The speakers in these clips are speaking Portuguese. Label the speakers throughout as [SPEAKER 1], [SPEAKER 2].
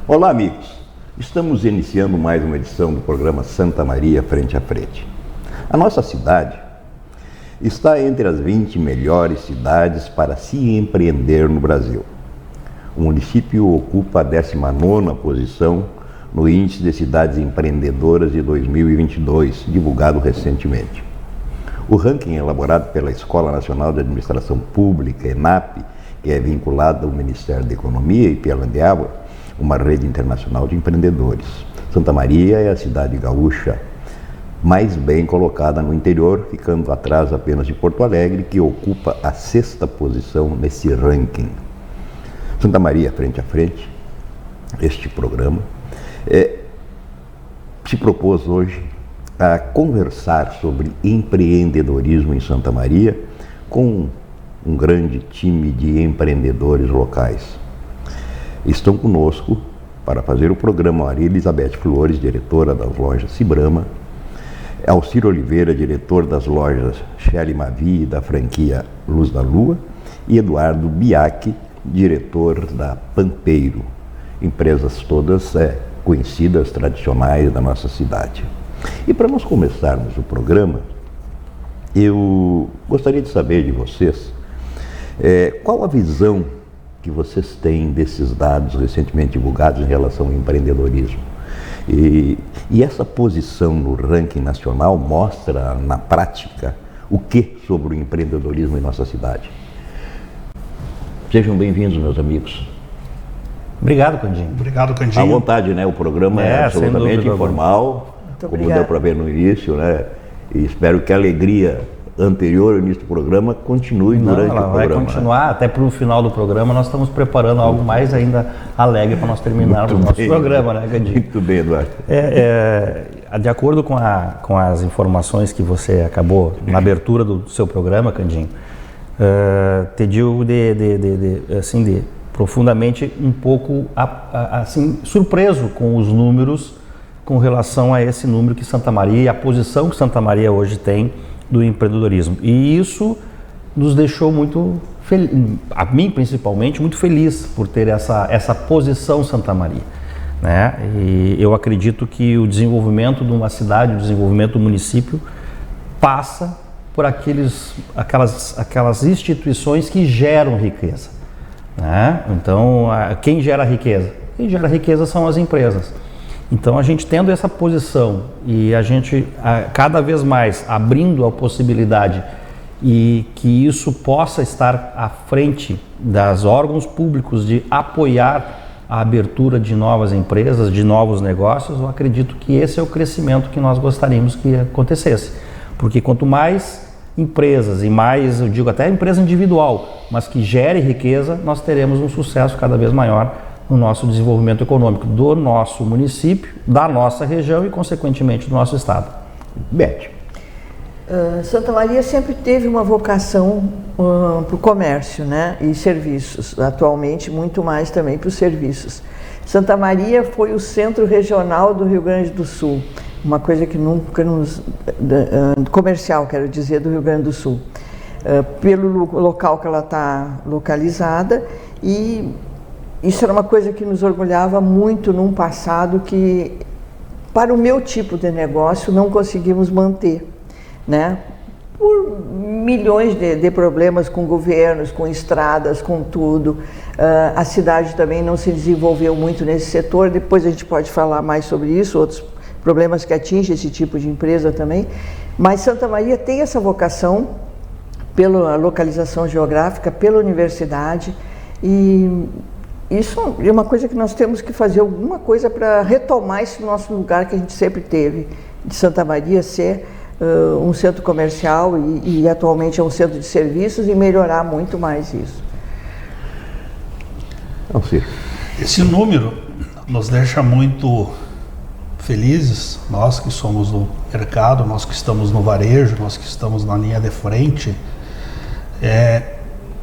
[SPEAKER 1] Olá, amigos. Estamos iniciando mais uma edição do programa Santa Maria Frente a Frente. A nossa cidade está entre as 20 melhores cidades para se empreender no Brasil. O município ocupa a 19ª posição no Índice de Cidades Empreendedoras de 2022, divulgado recentemente. O ranking elaborado pela Escola Nacional de Administração Pública, ENAP, que é vinculada ao Ministério da Economia, e pela Endeavor, uma rede internacional de empreendedores. Santa Maria é a cidade gaúcha mais bem colocada no interior, ficando atrás apenas de Porto Alegre, que ocupa a 6ª posição nesse ranking. Santa Maria Frente a Frente, este programa, se propôs hoje a conversar sobre empreendedorismo em Santa Maria com um grande time de empreendedores locais. Estão conosco para fazer o programa Maria Elizabeth Flores, diretora das lojas Cibrama, Alcir Oliveira, diretor das lojas Shelly Mavi e da franquia Luz da Lua, e Eduardo Biac, diretor da Pampeiro, empresas todas conhecidas, tradicionais da nossa cidade. E para nós começarmos o programa, eu gostaria de saber de vocês qual a visão que vocês têm desses dados recentemente divulgados em relação ao empreendedorismo. E essa posição no ranking nacional mostra, na prática, o que sobre o empreendedorismo em nossa cidade? Sejam bem-vindos, meus amigos.
[SPEAKER 2] Obrigado, Candinho.
[SPEAKER 3] Obrigado, Candinho.
[SPEAKER 1] À vontade, né? O programa é absolutamente informal, como deu para ver no início, né? E espero que a alegria anterior ao início do programa continue durante o programa.
[SPEAKER 2] Vai continuar, até para o final do programa. Nós estamos preparando algo mais ainda alegre para nós terminarmos o nosso programa, né, Candinho?
[SPEAKER 1] Muito bem, Eduardo.
[SPEAKER 2] De acordo com as informações que você acabou na abertura do seu programa, Candinho, te digo de profundamente um pouco assim, surpreso com os números com relação a esse número que Santa Maria e a posição que Santa Maria hoje tem do empreendedorismo. E isso nos deixou muito feliz, a mim principalmente, muito feliz por ter essa posição Santa Maria, né? E eu acredito que o desenvolvimento de uma cidade, o desenvolvimento do município passa por aquelas instituições que geram riqueza, né? Então, quem gera riqueza? Quem gera riqueza são as empresas. Então, a gente tendo essa posição e a gente cada vez mais abrindo a possibilidade e que isso possa estar à frente das órgãos públicos de apoiar a abertura de novas empresas, de novos negócios, eu acredito que esse é o crescimento que nós gostaríamos que acontecesse. Porque quanto mais empresas e mais, eu digo até empresa individual, mas que gere riqueza, nós teremos um sucesso cada vez maior no nosso desenvolvimento econômico do nosso município, da nossa região e, consequentemente, do nosso estado.
[SPEAKER 1] Beth.
[SPEAKER 4] Santa Maria sempre teve uma vocação para o comércio, né, e serviços, atualmente muito mais também para os serviços. Santa Maria foi o centro regional do Rio Grande do Sul, uma coisa que nunca comercial, quero dizer, do Rio Grande do Sul, pelo local que ela está localizada, e isso era uma coisa que nos orgulhava muito num passado que, para o meu tipo de negócio, não conseguimos manter, né? Por milhões de problemas com governos, com estradas, com tudo. A cidade também não se desenvolveu muito nesse setor. Depois a gente pode falar mais sobre isso, outros problemas que atingem esse tipo de empresa também. Mas Santa Maria tem essa vocação pela localização geográfica, pela universidade, e isso é uma coisa que nós temos que fazer alguma coisa para retomar esse nosso lugar que a gente sempre teve, de Santa Maria ser um centro comercial e atualmente é um centro de serviços, e melhorar muito mais isso.
[SPEAKER 3] Esse número nos deixa muito felizes, nós que somos do mercado, nós que estamos no varejo, nós que estamos na linha de frente,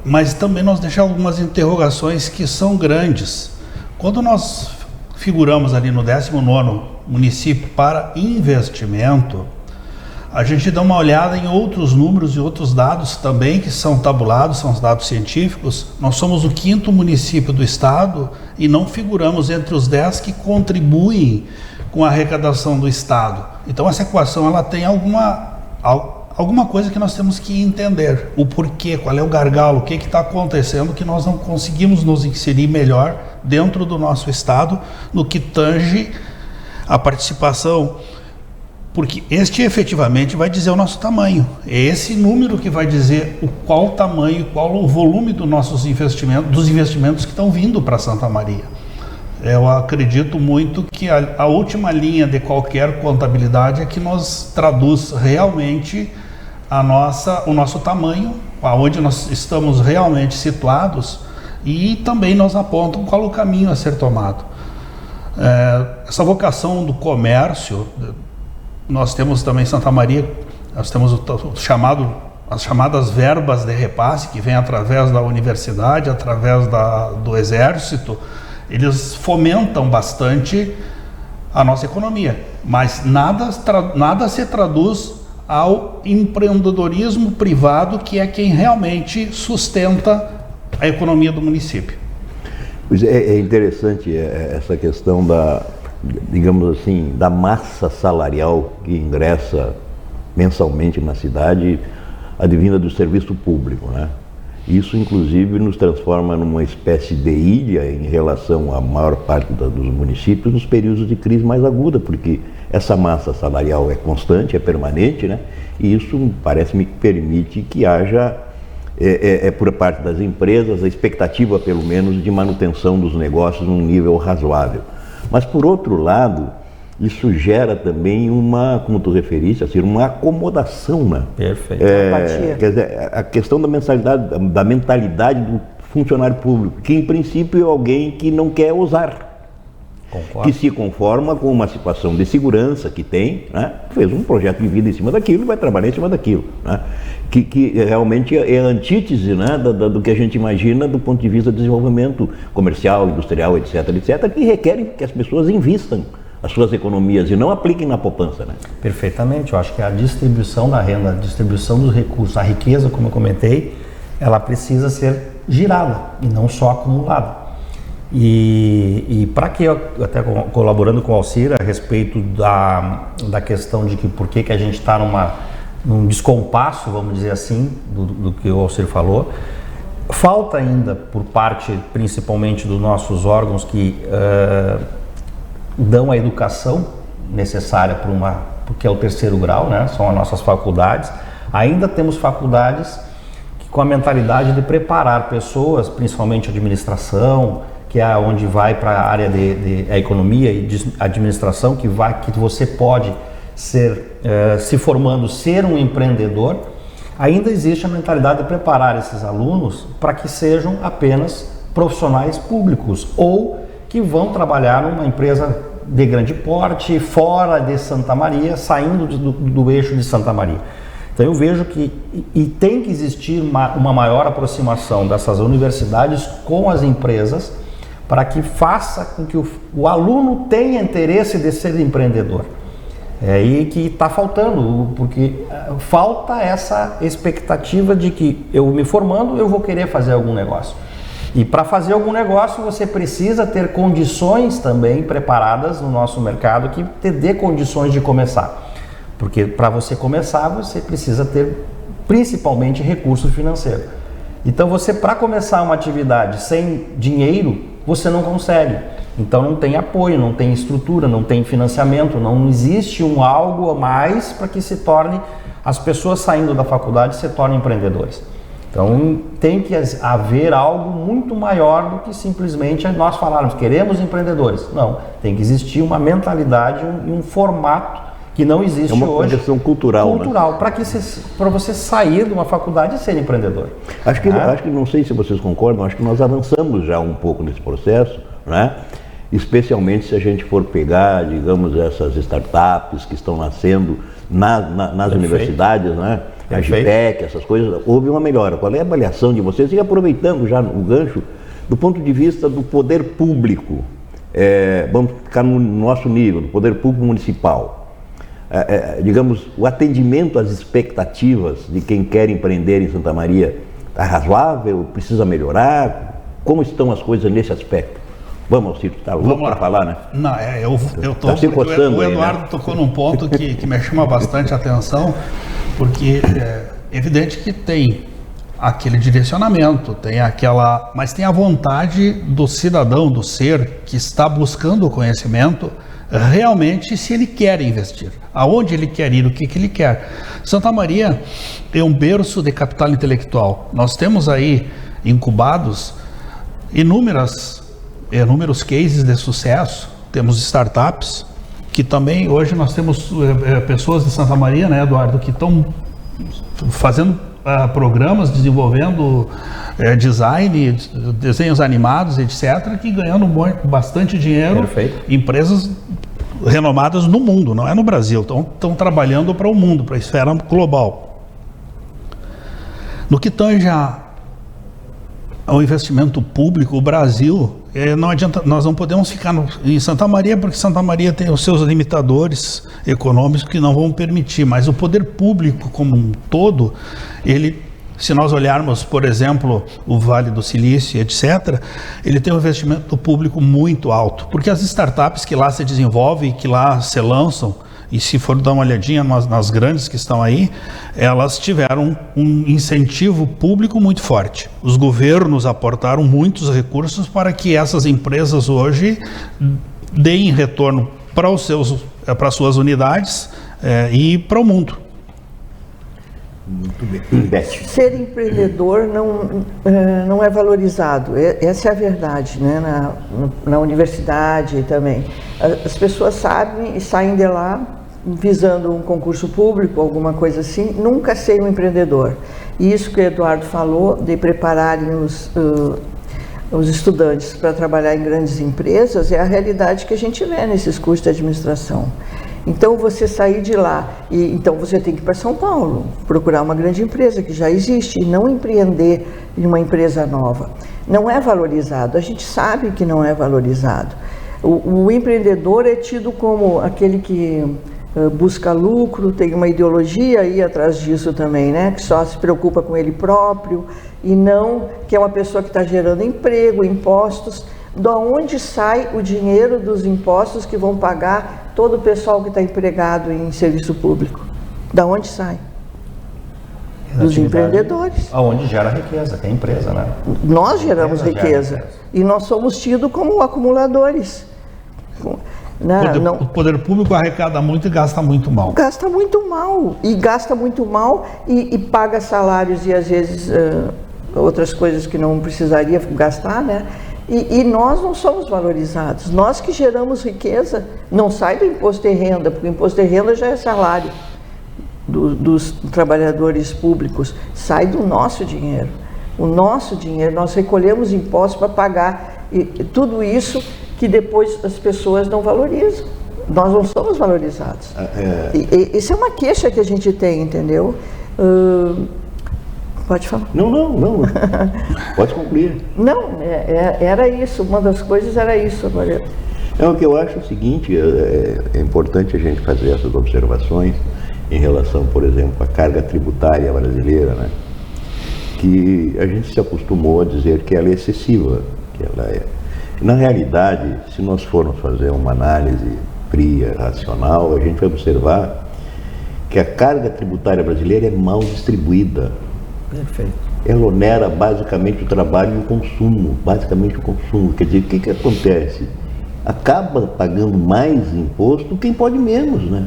[SPEAKER 3] mas também nos deixa algumas interrogações que são grandes. Quando nós figuramos ali no 19º município para investimento, a gente dá uma olhada em outros números e outros dados também que são tabulados, são os dados científicos. Nós somos o 5º município do estado e não figuramos entre os 10 que contribuem com a arrecadação do estado. Então essa equação ela tem alguma coisa que nós temos que entender. O porquê, qual é o gargalo, o que está acontecendo que nós não conseguimos nos inserir melhor dentro do nosso estado no que tange a participação. Porque este efetivamente vai dizer o nosso tamanho. É esse número que vai dizer qual o tamanho, qual o volume dos nossos investimentos, dos investimentos que estão vindo para Santa Maria. Eu acredito muito que a última linha de qualquer contabilidade é que nos traduz realmente o nosso tamanho, aonde nós estamos realmente situados, e também nos apontam qual o caminho a ser tomado. Essa vocação do comércio, nós temos também em Santa Maria, nós temos as chamadas verbas de repasse, que vem através da universidade, através do exército. Eles fomentam bastante a nossa economia, mas nada se traduz ao empreendedorismo privado, que é quem realmente sustenta a economia do município.
[SPEAKER 1] Pois é interessante essa questão digamos assim, da massa salarial que ingressa mensalmente na cidade, advinda do serviço público, né? Isso, inclusive, nos transforma numa espécie de ilha em relação à maior parte dos municípios nos períodos de crise mais aguda, porque essa massa salarial é constante, é permanente, né? E isso parece-me que permite que haja, por parte das empresas, a expectativa, pelo menos, de manutenção dos negócios num nível razoável. Mas, por outro lado, isso gera também como tu referiste, assim, uma acomodação, né?
[SPEAKER 2] Perfeito.
[SPEAKER 1] Quer dizer, a questão da mentalidade do funcionário público, que em princípio é alguém que não quer ousar.
[SPEAKER 2] Concordo.
[SPEAKER 1] Que se conforma com uma situação de segurança que tem, né? Fez um projeto de vida em cima daquilo e vai trabalhar em cima daquilo, né? Que realmente é a antítese, né, do que a gente imagina do ponto de vista do desenvolvimento comercial, industrial, etc., que requerem que as pessoas invistam as suas economias e não apliquem na poupança, né?
[SPEAKER 2] Perfeitamente. Eu acho que a distribuição da renda, a distribuição dos recursos, a riqueza, como eu comentei, ela precisa ser girada e não só acumulada. E para que eu, até colaborando com o Alcir a respeito da questão de que por que a gente está num descompasso, vamos dizer assim, do que o Alcir falou, falta ainda por parte principalmente dos nossos órgãos que dão a educação necessária porque é o 3º grau, né? São as nossas faculdades. Ainda temos faculdades que, com a mentalidade de preparar pessoas, principalmente administração, que é onde vai para a área de economia e de administração, que você pode se formando, ser um empreendedor. Ainda existe a mentalidade de preparar esses alunos para que sejam apenas profissionais públicos ou que vão trabalhar numa empresa de grande porte, fora de Santa Maria, saindo do eixo de Santa Maria. Então eu vejo que tem que existir uma maior aproximação dessas universidades com as empresas para que faça com que o aluno tenha interesse de ser empreendedor. E que está faltando, porque falta essa expectativa de que eu me formando, eu vou querer fazer algum negócio. E para fazer algum negócio, você precisa ter condições também preparadas no nosso mercado que te dê condições de começar. Porque para você começar, você precisa ter principalmente recurso financeiro. Então para começar uma atividade sem dinheiro, você não consegue. Então não tem apoio, não tem estrutura, não tem financiamento, não existe algo a mais para que as pessoas saindo da faculdade se tornem empreendedores. Então tem que haver algo muito maior do que simplesmente nós falarmos, queremos empreendedores. Não, tem que existir uma mentalidade e um formato que não existe hoje. É
[SPEAKER 1] uma questão cultural, né?
[SPEAKER 2] Para você sair de uma faculdade e ser empreendedor.
[SPEAKER 1] Acho que, não sei se vocês concordam, acho que nós avançamos já um pouco nesse processo, né? Especialmente se a gente for pegar, digamos, essas startups que estão nascendo nas universidades, né? A GPEC, essas coisas, houve uma melhora. Qual é a avaliação de vocês? E aproveitando já o gancho, do ponto de vista do poder público, vamos ficar no nosso nível, do poder público municipal. digamos, o atendimento às expectativas de quem quer empreender em Santa Maria está razoável? Precisa melhorar? Como estão as coisas nesse aspecto? Vamos, Alcir, tá louco para falar, né?
[SPEAKER 3] Não, eu tô,
[SPEAKER 1] tá se coçando
[SPEAKER 3] o
[SPEAKER 1] aí,
[SPEAKER 3] Eduardo, né? Tocou num ponto que me chama bastante a atenção, porque é evidente que tem aquele direcionamento, mas tem a vontade do cidadão, do ser que está buscando o conhecimento, realmente, se ele quer investir, aonde ele quer ir, o que ele quer. Santa Maria é um berço de capital intelectual. Nós temos aí incubados inúmeros cases de sucesso. Temos startups que também, hoje nós temos pessoas de Santa Maria, né, Eduardo, que estão fazendo programas, desenvolvendo design, desenhos animados, etc., que ganhando bastante dinheiro. Perfeito. Empresas renomadas no mundo, não é no Brasil, estão trabalhando para o mundo, para a esfera global. No que tange ao investimento público, o Brasil, não adianta, nós não podemos ficar em Santa Maria, porque Santa Maria tem os seus limitadores econômicos que não vão permitir, mas o poder público como um todo, se nós olharmos, por exemplo, o Vale do Silício, etc., ele tem um investimento público muito alto, porque as startups que lá se desenvolvem, que lá se lançam, e se for dar uma olhadinha nas grandes que estão aí, elas tiveram um incentivo público muito forte. Os governos aportaram muitos recursos para que essas empresas hoje deem retorno para as suas unidades e para o mundo.
[SPEAKER 1] Muito bem.
[SPEAKER 4] Ser empreendedor não é valorizado, essa é a verdade, né? Na universidade também. As pessoas sabem e saem de lá visando um concurso público, alguma coisa assim, nunca ser um empreendedor. E isso que o Eduardo falou, de prepararem os estudantes para trabalhar em grandes empresas, é a realidade que a gente vê nesses cursos de administração. Então, você sair de lá, então você tem que ir para São Paulo, procurar uma grande empresa que já existe e não empreender em uma empresa nova. Não é valorizado, a gente sabe que não é valorizado. O empreendedor é tido como aquele que busca lucro, tem uma ideologia aí atrás disso também, né? Que só se preocupa com ele próprio e não que é uma pessoa que está gerando emprego, impostos. De onde sai o dinheiro dos impostos que vão pagar todo o pessoal que está empregado em serviço público? Da onde sai? Dos empreendedores.
[SPEAKER 2] Aonde gera riqueza, que é a empresa, né?
[SPEAKER 4] Nós geramos riqueza. E nós somos tidos como acumuladores.
[SPEAKER 3] O poder público arrecada muito e gasta muito mal.
[SPEAKER 4] Gasta muito mal. E gasta muito mal e paga salários e às vezes outras coisas que não precisaria gastar, né? E nós não somos valorizados. Nós que geramos riqueza, não sai do imposto de renda, porque o imposto de renda já é salário dos trabalhadores públicos, sai do nosso dinheiro. O nosso dinheiro, nós recolhemos impostos para pagar e tudo isso que depois as pessoas não valorizam. Nós não somos valorizados. Isso é uma queixa que a gente tem, entendeu? Pode falar.
[SPEAKER 1] Não. Pode concluir.
[SPEAKER 4] Não, era isso. Uma das coisas era isso. Agora.
[SPEAKER 1] O que eu acho é o seguinte, é importante a gente fazer essas observações em relação, por exemplo, à carga tributária brasileira, né? Que a gente se acostumou a dizer que ela é excessiva, que ela é. Na realidade, se nós formos fazer uma análise fria, racional, a gente vai observar que a carga tributária brasileira é mal distribuída.
[SPEAKER 2] Perfeito.
[SPEAKER 1] Ela onera basicamente o trabalho e o consumo, Quer dizer, o que acontece? Acaba pagando mais imposto quem pode menos, né?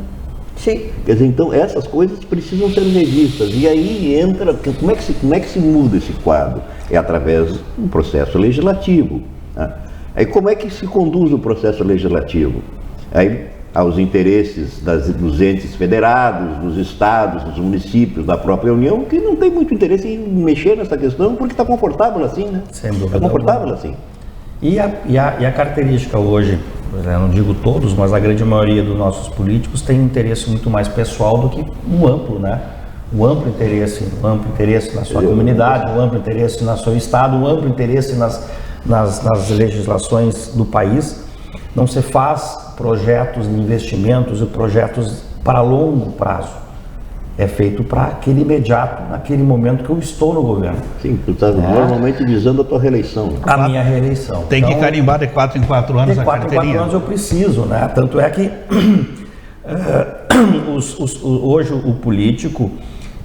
[SPEAKER 4] Sim.
[SPEAKER 1] Quer dizer, então essas coisas precisam ser revistas. E aí entra, como é que se muda esse quadro? É através de um processo legislativo. Né? Aí como é que se conduz o processo legislativo? Aí aos interesses dos entes federados, dos estados, dos municípios, da própria União, que não tem muito interesse em mexer nessa questão porque está confortável assim, né?
[SPEAKER 2] Sem dúvida.
[SPEAKER 1] Está confortável assim.
[SPEAKER 2] E a característica hoje, eu não digo todos, mas a grande maioria dos nossos políticos tem um interesse muito mais pessoal do que um amplo, né? Um amplo interesse na sua comunidade, um amplo interesse no seu estado, um amplo interesse nas legislações do país. Não se faz projetos de investimentos e projetos para longo prazo. É feito para aquele imediato, naquele momento que eu estou no governo.
[SPEAKER 1] Sim, tu está normalmente visando a tua reeleição.
[SPEAKER 2] A minha reeleição.
[SPEAKER 3] Tem que carimbar de 4 em 4 anos
[SPEAKER 2] de
[SPEAKER 3] a
[SPEAKER 2] 4 em 4
[SPEAKER 3] carteirinha.
[SPEAKER 2] anos eu preciso, né? Tanto é que hoje o político,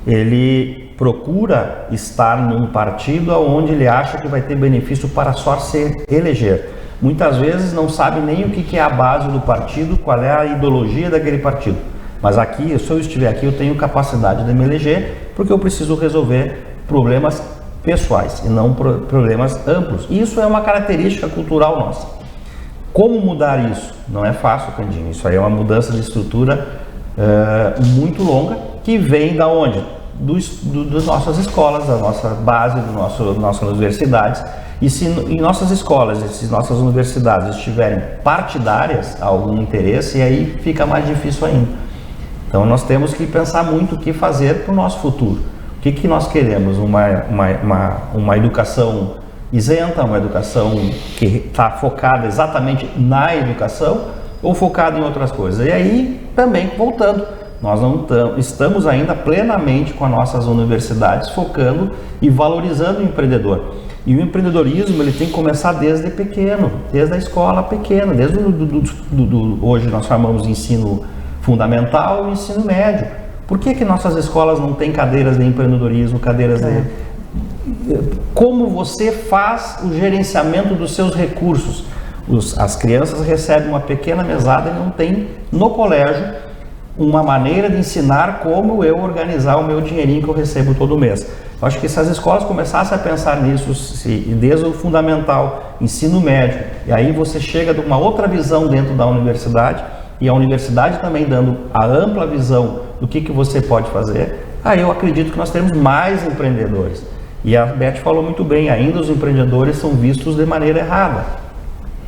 [SPEAKER 2] ele procura estar num partido onde ele acha que vai ter benefício para só se eleger. Muitas vezes não sabe nem o que é a base do partido, qual é a ideologia daquele partido. Mas aqui, se eu estiver aqui, eu tenho capacidade de me eleger, porque eu preciso resolver problemas pessoais e não problemas amplos. Isso é uma característica cultural nossa. Como mudar isso? Não é fácil, Candinho. Isso aí é uma mudança de estrutura muito longa, que vem da onde? Das nossas escolas, da nossa base, das nossas universidades. E se em nossas escolas, se nossas universidades estiverem partidárias a algum interesse, aí fica mais difícil ainda. Então nós temos que pensar muito o que fazer para o nosso futuro. O que nós queremos? Uma educação isenta, uma educação que está focada exatamente na educação ou focada em outras coisas? E aí, também voltando, nós não estamos ainda plenamente com as nossas universidades focando e valorizando o empreendedor. E o empreendedorismo, ele tem que começar desde pequeno, desde a escola pequena, desde hoje nós chamamos de ensino fundamental e ensino médio. Por que nossas escolas não têm cadeiras de empreendedorismo, cadeiras de... Como você faz o gerenciamento dos seus recursos? As crianças recebem uma pequena mesada e não tem no colégio uma maneira de ensinar como eu organizar o meu dinheirinho que eu recebo todo mês. Eu acho que se as escolas começassem a pensar nisso, desde o fundamental, ensino médio, e aí você chega de uma outra visão dentro da universidade, e a universidade também dando a ampla visão do que você pode fazer, aí eu acredito que nós teremos mais empreendedores. E a Beth falou muito bem, ainda os empreendedores são vistos de maneira errada,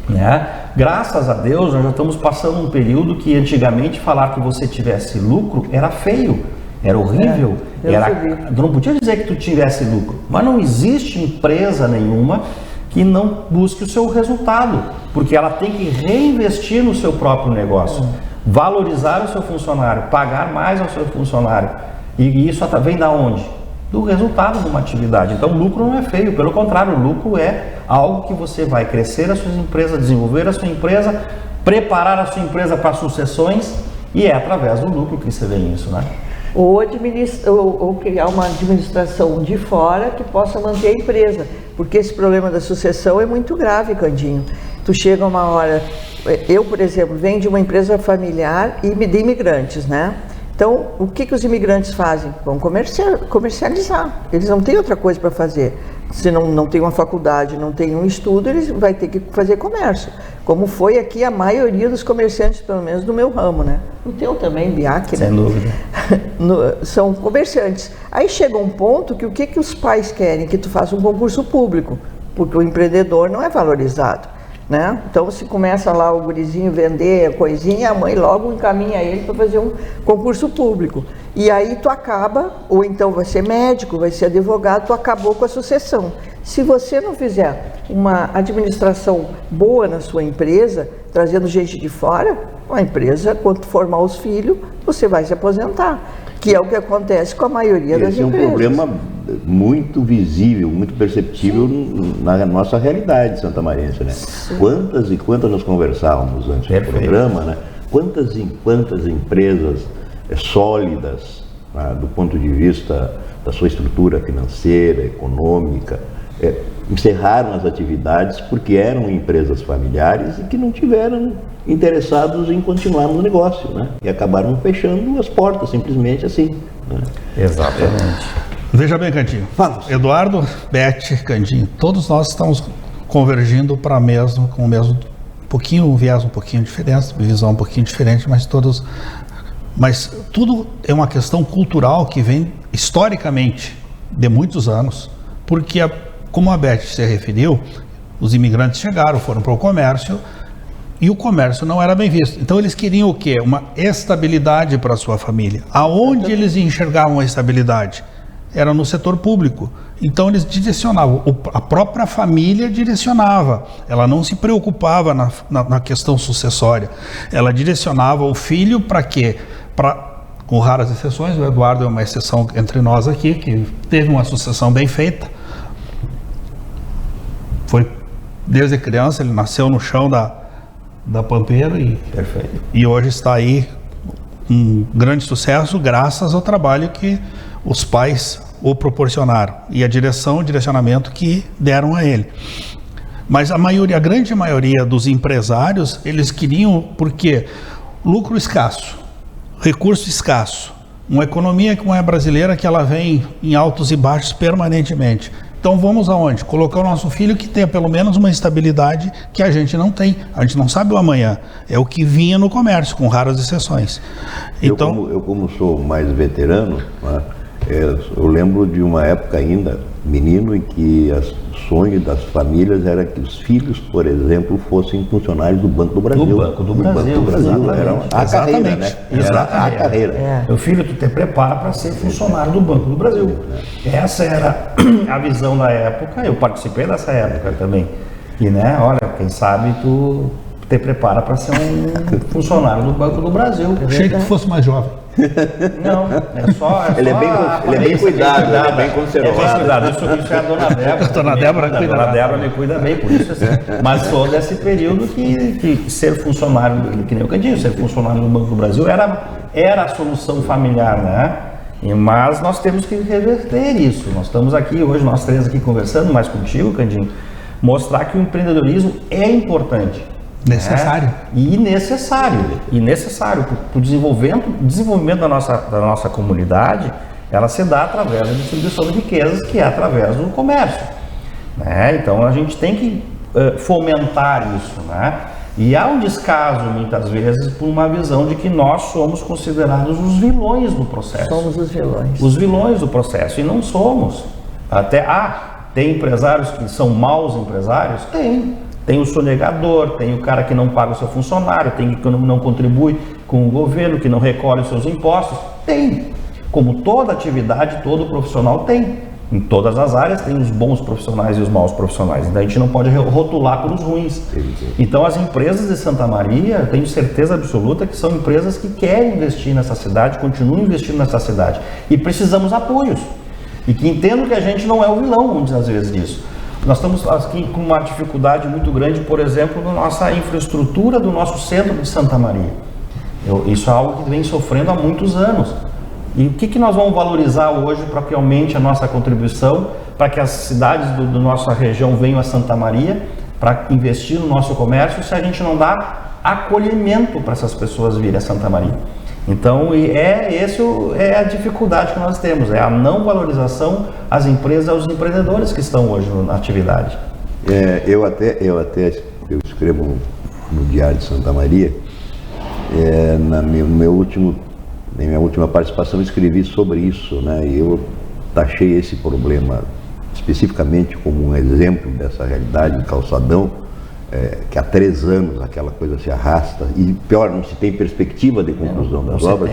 [SPEAKER 2] né? Graças a Deus, nós já estamos passando um período que antigamente falar que você tivesse lucro era feio, era horrível, não podia dizer que tu tivesse lucro, mas não existe empresa nenhuma que não busque o seu resultado, porque ela tem que reinvestir no seu próprio negócio, valorizar o seu funcionário, pagar mais ao seu funcionário. E isso vem da onde? Do resultado de uma atividade. Então o lucro não é feio, pelo contrário, o lucro é algo que você vai crescer a sua empresa, desenvolver a sua empresa, preparar a sua empresa para sucessões, e é através do lucro que você vê isso, né?
[SPEAKER 4] Ou criar uma administração de fora que possa manter a empresa, porque esse problema da sucessão é muito grave, Candinho. Tu chega uma hora, eu, por exemplo, venho de uma empresa familiar e de imigrantes, né? Então, o que os imigrantes fazem? Vão comercializar, eles não têm outra coisa para fazer. Se não tem uma faculdade, não tem um estudo, eles vão ter que fazer comércio. Como foi aqui a maioria dos comerciantes, pelo menos do meu ramo, né? O teu também, Biac, né?
[SPEAKER 2] Sem dúvida.
[SPEAKER 4] São comerciantes. Aí chega um ponto que o que os pais querem? Que tu faça um concurso público, porque o empreendedor não é valorizado, né? Então, se começa lá o gurizinho vender a coisinha, a mãe logo encaminha ele para fazer um concurso público. E aí tu acaba, ou então vai ser médico, vai ser advogado, tu acabou com a sucessão. Se você não fizer uma administração boa na sua empresa, trazendo gente de fora, a empresa, quando formar os filhos, você vai se aposentar, que é o que acontece com a maioria das empresas. Esse é um problema
[SPEAKER 1] muito visível, muito perceptível na nossa realidade santamariense, né? Quantas e quantas nós conversávamos antes do programa, né? Quantas e quantas empresas sólidas, do ponto de vista da sua estrutura financeira, econômica, encerraram as atividades porque eram empresas familiares e que não tiveram interessados em continuar no negócio, né? E acabaram fechando as portas, simplesmente assim, né?
[SPEAKER 2] Exatamente.
[SPEAKER 3] Veja bem, Candinho. Eduardo, Beth, Candinho, todos nós estamos convergindo para com o mesmo um viés um pouquinho diferente, visão um pouquinho diferente, mas tudo é uma questão cultural que vem historicamente de muitos anos, porque como a Beth se referiu, os imigrantes chegaram, foram para o comércio e o comércio não era bem visto. Então eles queriam o quê? Uma estabilidade para a sua família. Aonde eles enxergavam a estabilidade? Era no setor público. Então eles direcionavam, a própria família direcionava, ela não se preocupava na questão sucessória, ela direcionava o filho para quê? com raras exceções, o Eduardo é uma exceção entre nós aqui, que teve uma sucessão bem feita. Foi desde criança, ele nasceu no chão da Pampeiro e hoje está aí um grande sucesso graças ao trabalho que os pais o proporcionaram e o direcionamento que deram a ele. Mas a grande maioria dos empresários, eles queriam, porque lucro escasso, recurso escasso, uma economia que não é brasileira, que ela vem em altos e baixos permanentemente. Então vamos aonde? Colocar o nosso filho que tenha pelo menos uma estabilidade que a gente não tem. A gente não sabe o amanhã. É o que vinha no comércio, com raras exceções. Então,
[SPEAKER 1] eu como sou mais veterano, né, eu lembro de uma época ainda, menino, em que o sonho das famílias era que os filhos, por exemplo, fossem funcionários do Banco do Brasil.
[SPEAKER 2] Do Banco do Brasil.
[SPEAKER 1] Era a carreira, né? Era a carreira.
[SPEAKER 2] Meu filho, tu te prepara para ser funcionário do Banco do Brasil. Essa era a visão da época, eu participei dessa época também. E, né, olha, quem sabe tu te prepara para ser um funcionário do Banco do Brasil.
[SPEAKER 3] Achei que tu fosse mais jovem.
[SPEAKER 2] Não, é só
[SPEAKER 1] ele é bem cuidado, ele é bem conservado.
[SPEAKER 2] Isso é a Dona Débora.
[SPEAKER 3] Dona Débora
[SPEAKER 2] me cuida bem, por isso assim. Mas sou desse período que ser funcionário, que nem o Candinho, ser funcionário do Banco do Brasil era a solução familiar, né? Mas nós temos que reverter isso. Nós estamos aqui hoje, nós três aqui conversando, mais contigo, Candinho, mostrar que o empreendedorismo é importante.
[SPEAKER 3] Necessário.
[SPEAKER 2] E necessário para o desenvolvimento da nossa comunidade, ela se dá através da distribuição de riquezas, que é através do comércio. Né? Então a gente tem que fomentar isso. Né? E há um descaso, muitas vezes, por uma visão de que nós somos considerados os vilões do processo.
[SPEAKER 4] Somos os vilões.
[SPEAKER 2] Os vilões do processo, e não somos. Tem empresários que são maus empresários? Tem o sonegador, tem o cara que não paga o seu funcionário, tem que não contribui com o governo, que não recolhe os seus impostos. Tem. Como toda atividade, todo profissional tem. Em todas as áreas tem os bons profissionais e os maus profissionais. Então a gente não pode rotular por os ruins. Então as empresas de Santa Maria, eu tenho certeza absoluta que são empresas que querem investir nessa cidade, continuam investindo nessa cidade. E precisamos apoios. E que entendam que a gente não é o vilão, muitas vezes, disso. Nós estamos aqui com uma dificuldade muito grande, por exemplo, na nossa infraestrutura do nosso centro de Santa Maria. Isso é algo que vem sofrendo há muitos anos. E o que nós vamos valorizar hoje para que aumente a nossa contribuição, para que as cidades da nossa região venham a Santa Maria, para investir no nosso comércio, se a gente não dá acolhimento para essas pessoas virem a Santa Maria? Então, essa é a dificuldade que nós temos, é a não valorização às empresas, aos empreendedores que estão hoje na atividade.
[SPEAKER 1] Eu escrevo no Diário de Santa Maria, na minha última participação escrevi sobre isso, né? E eu taxei esse problema especificamente como um exemplo dessa realidade de Calçadão, que há 3 anos aquela coisa se arrasta e pior, não se tem perspectiva de conclusão das obras.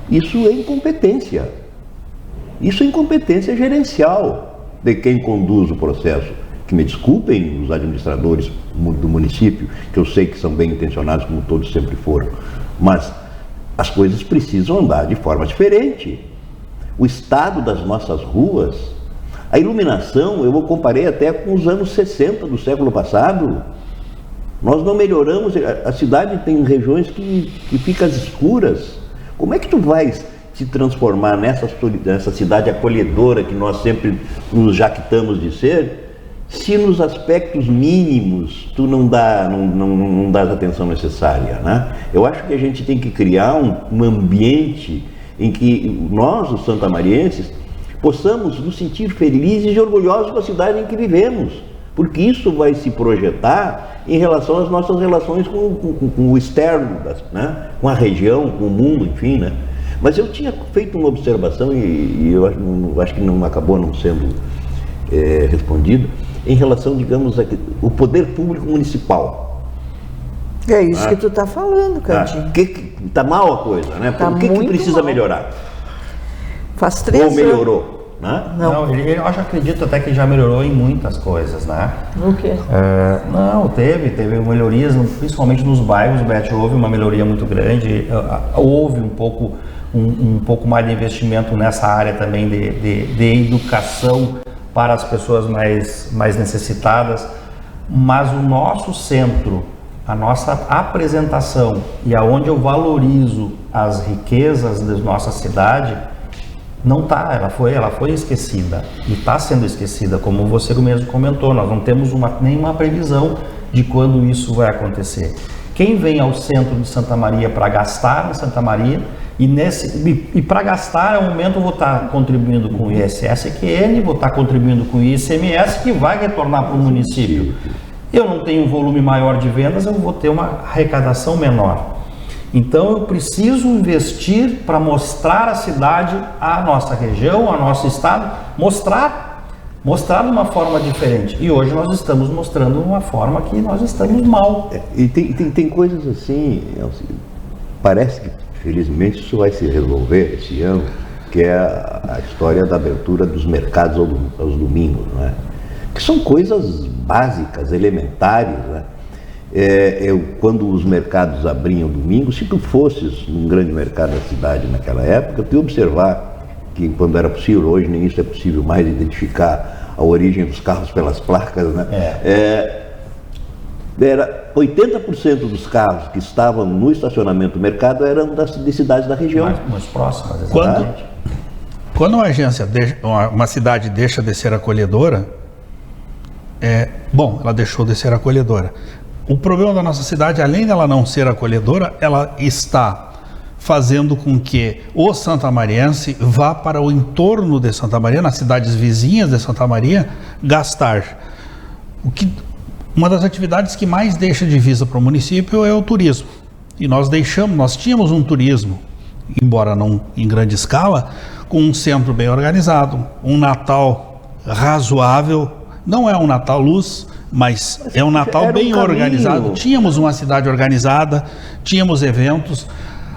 [SPEAKER 1] Isso é incompetência. Isso é incompetência gerencial de quem conduz o processo. Que me desculpem os administradores do município, que eu sei que são bem intencionados, como todos sempre foram, mas as coisas precisam andar de forma diferente. O estado das nossas ruas, a iluminação, eu comparei até com os anos 60 do século passado. Nós não melhoramos, a cidade tem regiões que ficam escuras. Como é que tu vais se transformar nessa cidade acolhedora que nós sempre nos jactamos de ser, se nos aspectos mínimos tu não dás a atenção necessária, né? Eu acho que a gente tem que criar um ambiente em que nós, os santamarienses, possamos nos sentir felizes e orgulhosos com a cidade em que vivemos, porque isso vai se projetar em relação às nossas relações com o externo, né? Com a região, com o mundo, enfim, né? Mas eu tinha feito uma observação e eu acho que não acabou não sendo respondida, em relação, digamos, ao poder público municipal.
[SPEAKER 4] É isso que tu está falando, Candinho.
[SPEAKER 1] Está mal a coisa, né? O que precisa melhorar?
[SPEAKER 4] Faz 3
[SPEAKER 1] anos. Ou melhorou? né?
[SPEAKER 2] Não, eu acredito até que já melhorou em muitas coisas, né?
[SPEAKER 4] O quê?
[SPEAKER 2] Não, teve melhorias, principalmente nos bairros, Beth, houve uma melhoria muito grande, houve um pouco mais de investimento nessa área também de educação para as pessoas mais necessitadas, mas o nosso centro, a nossa apresentação e aonde eu valorizo as riquezas da nossa cidade, não está, ela foi esquecida e está sendo esquecida, como você mesmo comentou. Nós não temos nenhuma previsão de quando isso vai acontecer. Quem vem ao centro de Santa Maria para gastar em Santa Maria, e para gastar, ao momento eu vou estar contribuindo com o ISS-QN, vou estar contribuindo com o ICMS, que vai retornar para o município. Eu não tenho um volume maior de vendas, eu vou ter uma arrecadação menor. Então eu preciso investir para mostrar a cidade, a nossa região, a nosso estado, mostrar de uma forma diferente. E hoje nós estamos mostrando uma forma que nós estamos mal.
[SPEAKER 1] E tem coisas assim, parece que felizmente isso vai se resolver esse ano, que é a história da abertura dos mercados aos domingos, né? Que são coisas básicas, elementares, né? Quando os mercados abriam domingo, se tu fosses num grande mercado da cidade naquela época, tu ia observar que quando era possível, hoje nem isso é possível mais, identificar a origem dos carros pelas placas, né? Era 80% dos carros que estavam no estacionamento do mercado eram de cidades da região.
[SPEAKER 2] Mais próximas, exatamente.
[SPEAKER 3] Quando uma cidade deixa de ser acolhedora, ela deixou de ser acolhedora. O problema da nossa cidade, além dela não ser acolhedora, ela está fazendo com que o santamariense vá para o entorno de Santa Maria, nas cidades vizinhas de Santa Maria, gastar. Uma das atividades que mais deixa divisa para o município é o turismo. E nós tínhamos um turismo, embora não em grande escala, com um centro bem organizado, um Natal razoável, não é um Natal luz, mas é um Natal bem organizado. Tínhamos uma cidade organizada, tínhamos eventos.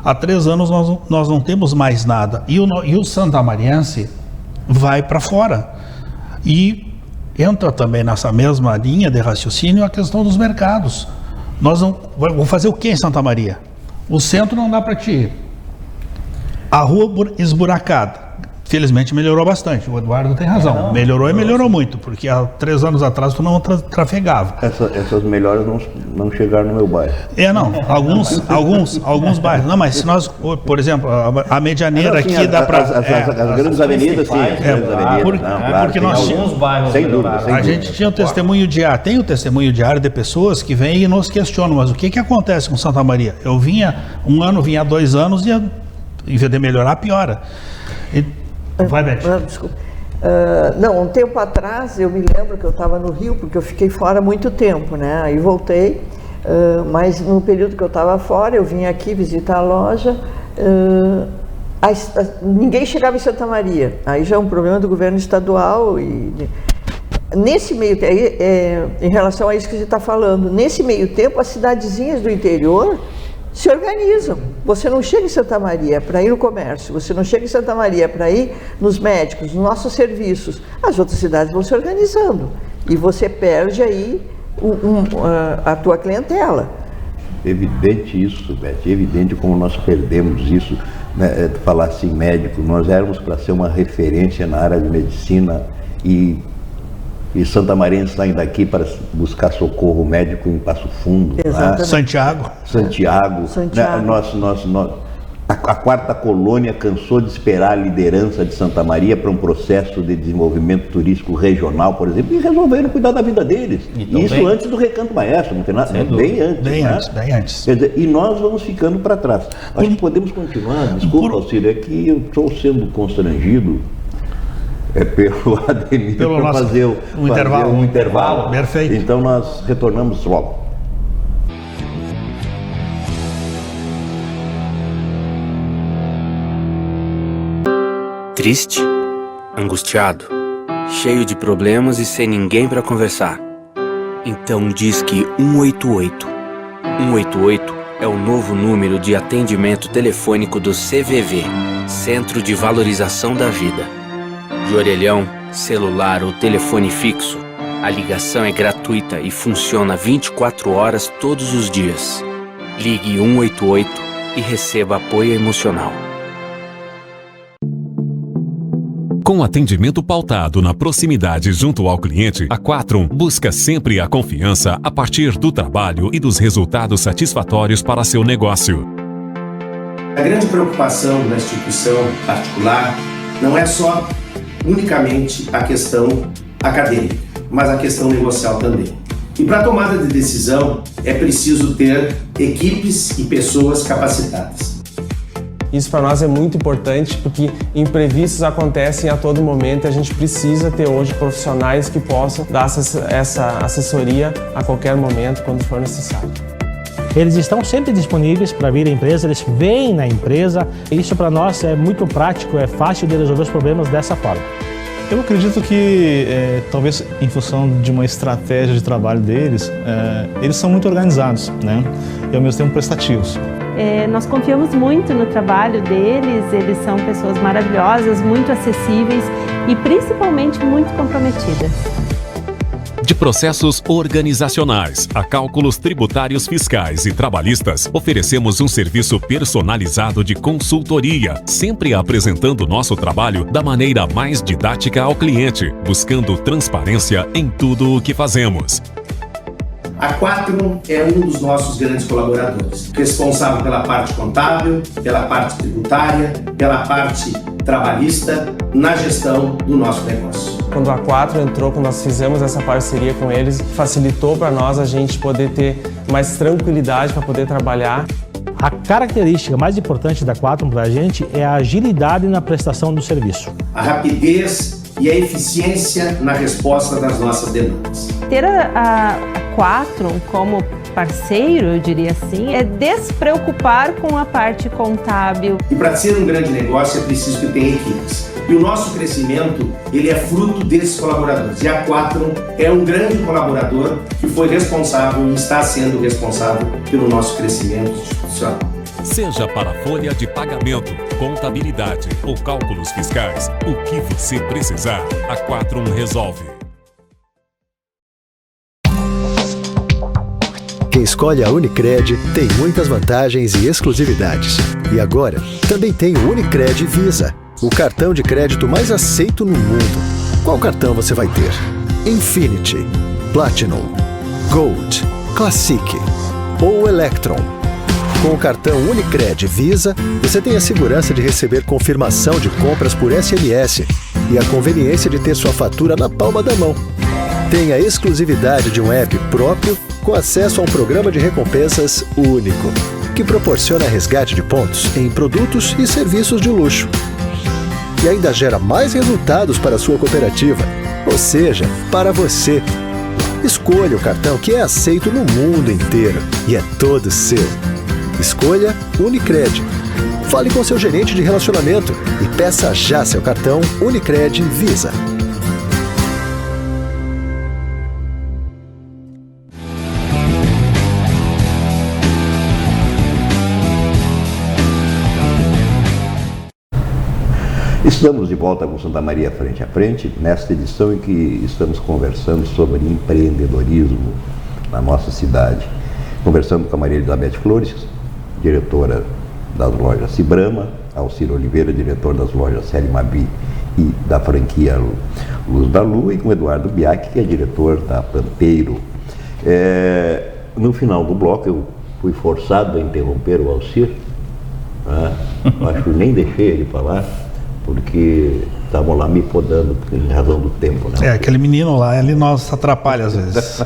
[SPEAKER 3] Há 3 anos nós não temos mais nada. E o santamariense vai para fora. E entra também nessa mesma linha de raciocínio a questão dos mercados. Vou fazer o que em Santa Maria? O centro não dá para te ir. A rua esburacada. Felizmente melhorou bastante, o Eduardo tem razão. Melhorou e melhorou muito, porque há 3 anos atrás tu não trafegava.
[SPEAKER 1] Essas melhoras não chegaram no meu bairro.
[SPEAKER 3] Alguns bairros. Não, mas se nós, por exemplo, a Medianeira aqui dá para...
[SPEAKER 1] As grandes avenidas, sim.
[SPEAKER 3] Porque nós tínhamos bairros.
[SPEAKER 1] Sem dúvida.
[SPEAKER 3] A gente tinha o testemunho diário, tem o testemunho diário de pessoas que vêm e nos questionam, mas o que acontece com Santa Maria? Eu vinha 1 ano, vinha 2 anos e em vez de melhorar, piora. Vai, Beth.
[SPEAKER 4] Desculpa. Um tempo atrás eu me lembro que eu estava no Rio, porque eu fiquei fora muito tempo, né? Aí voltei, mas no período que eu estava fora, eu vim aqui visitar a loja, ninguém chegava em Santa Maria. Aí já é um problema do governo estadual. Nesse meio tempo, em relação a isso que você está falando, nesse meio tempo, as cidadezinhas do interior se organizam. Você não chega em Santa Maria para ir no comércio, você não chega em Santa Maria para ir nos médicos, nos nossos serviços. As outras cidades vão se organizando e você perde aí a tua clientela.
[SPEAKER 1] Evidente isso, Beth, evidente como nós perdemos isso, né? Falar assim, médico, nós éramos para ser uma referência na área de medicina e Santa Maria saem daqui para buscar socorro médico em Passo Fundo.
[SPEAKER 3] Né? Santiago.
[SPEAKER 1] Né? A quarta colônia cansou de esperar a liderança de Santa Maria para um processo de desenvolvimento turístico regional, por exemplo, e resolveram cuidar da vida deles. E isso antes do Recanto Maestro, não tem nada, bem antes. Quer dizer, e nós vamos ficando para trás. Acho que podemos continuar. Desculpa, Alcírio, é que eu estou sendo constrangido pelo Ademir para fazer um intervalo.
[SPEAKER 3] Perfeito.
[SPEAKER 1] Então nós retornamos logo.
[SPEAKER 5] Triste, angustiado, cheio de problemas e sem ninguém para conversar. Então Disque 188. 188 é o novo número de atendimento telefônico do CVV, Centro de Valorização da Vida. de orelhão, celular ou telefone fixo, a ligação é gratuita e funciona 24 horas todos os dias. Ligue 188 e receba apoio emocional.
[SPEAKER 6] Com atendimento pautado na proximidade junto ao cliente, a Quatrum busca sempre a confiança a partir do trabalho e dos resultados satisfatórios para seu negócio.
[SPEAKER 7] A grande preocupação da instituição particular não é só unicamente a questão acadêmica, mas a questão negocial também. E para a tomada de decisão é preciso ter equipes e pessoas capacitadas.
[SPEAKER 8] Isso para nós é muito importante porque imprevistos acontecem a todo momento e a gente precisa ter hoje profissionais que possam dar essa assessoria a qualquer momento, quando for necessário.
[SPEAKER 9] Eles estão sempre disponíveis para vir à empresa, eles vêm na empresa. Isso para nós é muito prático, é fácil de resolver os problemas dessa forma.
[SPEAKER 10] Eu acredito que, talvez em função de uma estratégia de trabalho deles, eles são muito organizados, né? E ao mesmo tempo prestativos.
[SPEAKER 11] Nós confiamos muito no trabalho deles, eles são pessoas maravilhosas, muito acessíveis e principalmente muito comprometidas.
[SPEAKER 6] De processos organizacionais a cálculos tributários, fiscais e trabalhistas, oferecemos um serviço personalizado de consultoria, sempre apresentando nosso trabalho da maneira mais didática ao cliente, buscando transparência em tudo o que fazemos.
[SPEAKER 7] A Quatrum é um dos nossos grandes colaboradores, responsável pela parte contábil, pela parte tributária, pela parte trabalhista, na gestão do nosso negócio.
[SPEAKER 8] Quando a Quatrum entrou, quando nós fizemos essa parceria com eles, facilitou para nós a gente poder ter mais tranquilidade para poder trabalhar.
[SPEAKER 9] A característica mais importante da Quatrum para a gente é a agilidade na prestação do serviço.
[SPEAKER 7] A rapidez e a eficiência na resposta das nossas demandas.
[SPEAKER 11] Ter a Quatrum como parceiro, eu diria assim, é despreocupar com a parte contábil.
[SPEAKER 7] E para ser um grande negócio é preciso que tenha equipes. E o nosso crescimento, ele é fruto desses colaboradores. E a Quatrum é um grande colaborador que foi responsável e está sendo responsável pelo nosso crescimento institucional.
[SPEAKER 6] Seja para folha de pagamento, contabilidade ou cálculos fiscais, o que você precisar, a Quatrum resolve.
[SPEAKER 12] Quem escolhe a Unicred tem muitas vantagens e exclusividades. E agora, também tem o Unicred Visa, o cartão de crédito mais aceito no mundo. Qual cartão você vai ter? Infinity, Platinum, Gold, Classic ou Electron? Com o cartão Unicred Visa, você tem a segurança de receber confirmação de compras por SMS e a conveniência de ter sua fatura na palma da mão. Tem a exclusividade de um app próprio com acesso a um programa de recompensas único, que proporciona resgate de pontos em produtos e serviços de luxo. E ainda gera mais resultados para a sua cooperativa, ou seja, para você. Escolha o cartão que é aceito no mundo inteiro e é todo seu. Escolha Unicred. Fale com seu gerente de relacionamento e peça já seu cartão Unicred Visa.
[SPEAKER 1] Estamos de volta com Santa Maria Frente a Frente, nesta edição em que estamos conversando sobre empreendedorismo na nossa cidade. Conversamos com a Maria Elizabeth Flores, diretora das lojas Cibrama, Alcir Oliveira, diretor das lojas Série Mabi e da franquia Luz da Lua, e com Eduardo Biac, que é diretor da Pampeiro. No final do bloco eu fui forçado a interromper o Alcir, acho que nem deixei ele falar, porque estavam lá me podando em razão do tempo, né?
[SPEAKER 3] Aquele menino lá, ele nos atrapalha às vezes.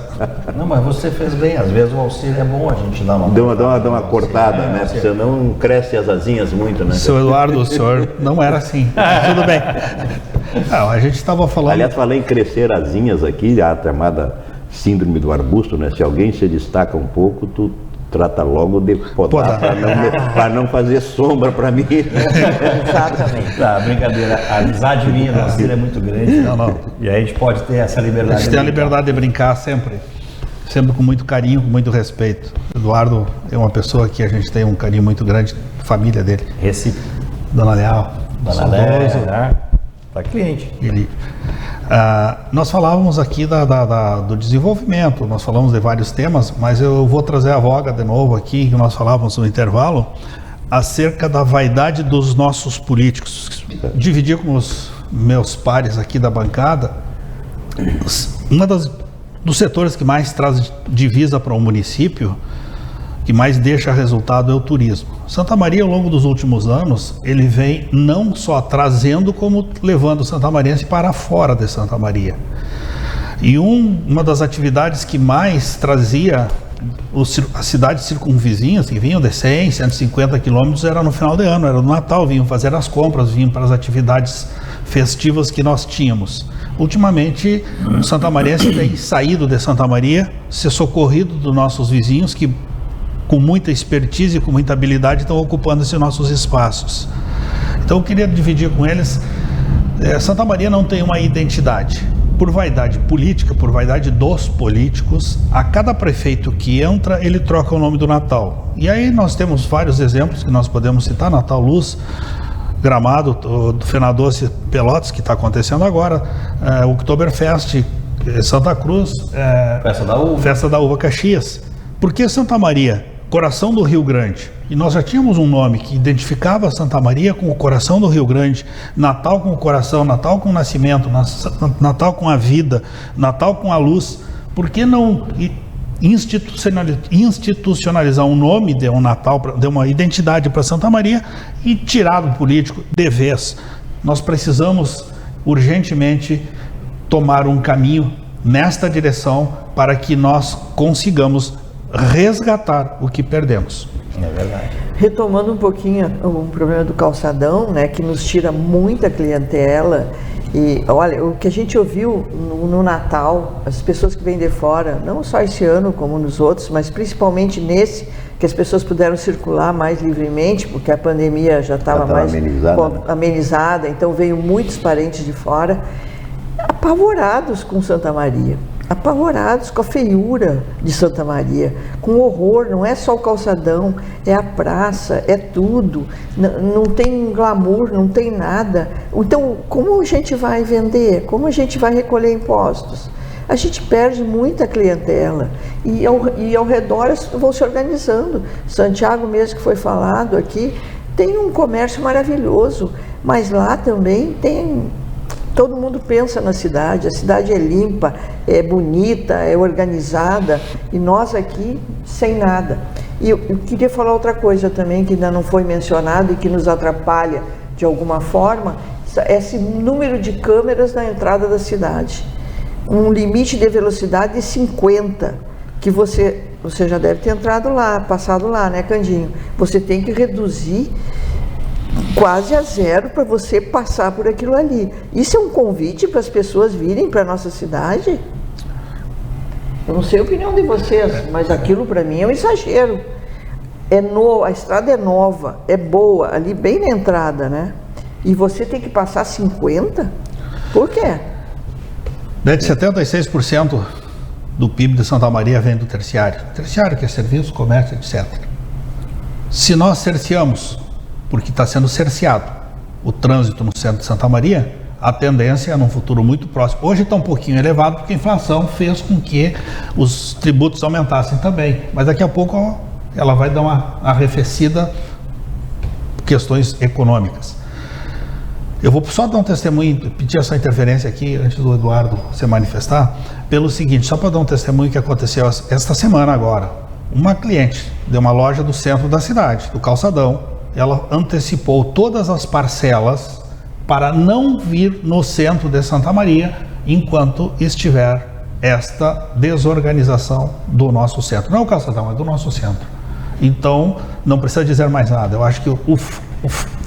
[SPEAKER 2] Não, mas você fez bem, às vezes o auxílio é bom a gente dar uma...
[SPEAKER 1] Dá uma cortada, né? Porque senão cresce as asinhas muito, né?
[SPEAKER 3] Seu Eduardo, o senhor não era assim. Tudo bem. Não, a gente estava falando...
[SPEAKER 1] Aliás, falei em crescer asinhas aqui, a chamada síndrome do arbusto, né? Se alguém se destaca um pouco, tu trata logo de podar. Para não fazer sombra para mim.
[SPEAKER 2] Exatamente. Tá, brincadeira. A amizade minha do Alcir é muito grande. Não. E aí a gente pode ter essa liberdade.
[SPEAKER 3] A gente tem a liberdade de brincar sempre. Sempre com muito carinho, com muito respeito. Eduardo é uma pessoa que a gente tem um carinho muito grande, família dele.
[SPEAKER 2] Recife.
[SPEAKER 3] Dona Leal.
[SPEAKER 2] Dona Leal. Para cliente.
[SPEAKER 3] Nós falávamos aqui do desenvolvimento, nós falamos de vários temas, mas eu vou trazer a voga de novo aqui, que nós falávamos no intervalo, acerca da vaidade dos nossos políticos. Dividir com os meus pares aqui da bancada, dos setores que mais traz divisa para o município, que mais deixa resultado, é o turismo. Santa Maria, ao longo dos últimos anos, ele vem não só trazendo, como levando o santamarense para fora de Santa Maria. E uma das atividades que mais trazia as cidades circunvizinhas, que vinham de 100, 150 quilômetros, era no final de ano, era no Natal, vinham fazer as compras, vinham para as atividades festivas que nós tínhamos. Ultimamente, o santamarense tem saído de Santa Maria, se socorrido dos nossos vizinhos, que com muita expertise e com muita habilidade estão ocupando esses nossos espaços. Então eu queria dividir com eles, Santa Maria não tem uma identidade. Por vaidade política, por vaidade dos políticos, a cada prefeito que entra, ele troca o nome do Natal. E aí nós temos vários exemplos que nós podemos citar: Natal Luz, Gramado, do Fenadoce Pelotas, que está acontecendo agora, Oktoberfest, Santa Cruz, Festa da Uva Caxias. Por que Santa Maria? Coração do Rio Grande. E nós já tínhamos um nome que identificava Santa Maria com o coração do Rio Grande. Natal com o coração, Natal com o nascimento, Natal com a vida, Natal com a luz. Por que não institucionalizar um nome de um Natal, de uma identidade para Santa Maria, e tirar do político de vez? Nós precisamos urgentemente tomar um caminho nesta direção para que nós consigamos resgatar o que perdemos.
[SPEAKER 2] É verdade.
[SPEAKER 4] Retomando um pouquinho o problema do calçadão, né, que nos tira muita clientela. E olha, o que a gente ouviu no Natal, as pessoas que vêm de fora, não só esse ano como nos outros, mas principalmente nesse, que as pessoas puderam circular mais livremente, porque a pandemia já estava mais amenizada, então veio muitos parentes de fora, apavorados com Santa Maria. Apavorados com a feiura de Santa Maria, com o horror. Não é só o calçadão, é a praça, é tudo, não tem glamour, não tem nada. Então, como a gente vai vender? Como a gente vai recolher impostos? A gente perde muita clientela e ao redor vão se organizando. Santiago mesmo, que foi falado aqui, tem um comércio maravilhoso, mas lá também tem... Todo mundo pensa na cidade, a cidade é limpa, é bonita, é organizada, e nós aqui sem nada. E eu queria falar outra coisa também, que ainda não foi mencionado e que nos atrapalha de alguma forma, esse número de câmeras na entrada da cidade. Um limite de velocidade de 50, que você já deve ter passado lá, né, Candinho? Você tem que reduzir quase a zero para você passar por aquilo ali. Isso é um convite para as pessoas virem para a nossa cidade? Eu não sei a opinião de vocês, mas aquilo para mim é um exagero. A estrada é nova, é boa, ali bem na entrada, né? E você tem que passar 50? Por quê?
[SPEAKER 3] 76% do PIB de Santa Maria vem do terciário. Terciário, que é serviço, comércio, etc. Se nós cerceamos, porque está sendo cerceado o trânsito no centro de Santa Maria, a tendência é num futuro muito próximo. Hoje está um pouquinho elevado porque a inflação fez com que os tributos aumentassem também, mas daqui a pouco ela vai dar uma arrefecida por questões econômicas. Eu vou só dar um testemunho, pedir essa interferência aqui antes do Eduardo se manifestar, pelo seguinte, só para dar um testemunho que aconteceu esta semana agora. Uma cliente de uma loja do centro da cidade, do Calçadão, ela antecipou todas as parcelas para não vir no centro de Santa Maria enquanto estiver esta desorganização do nosso centro. Não é o Calçadão, é do nosso centro. Então, não precisa dizer mais nada. Eu acho que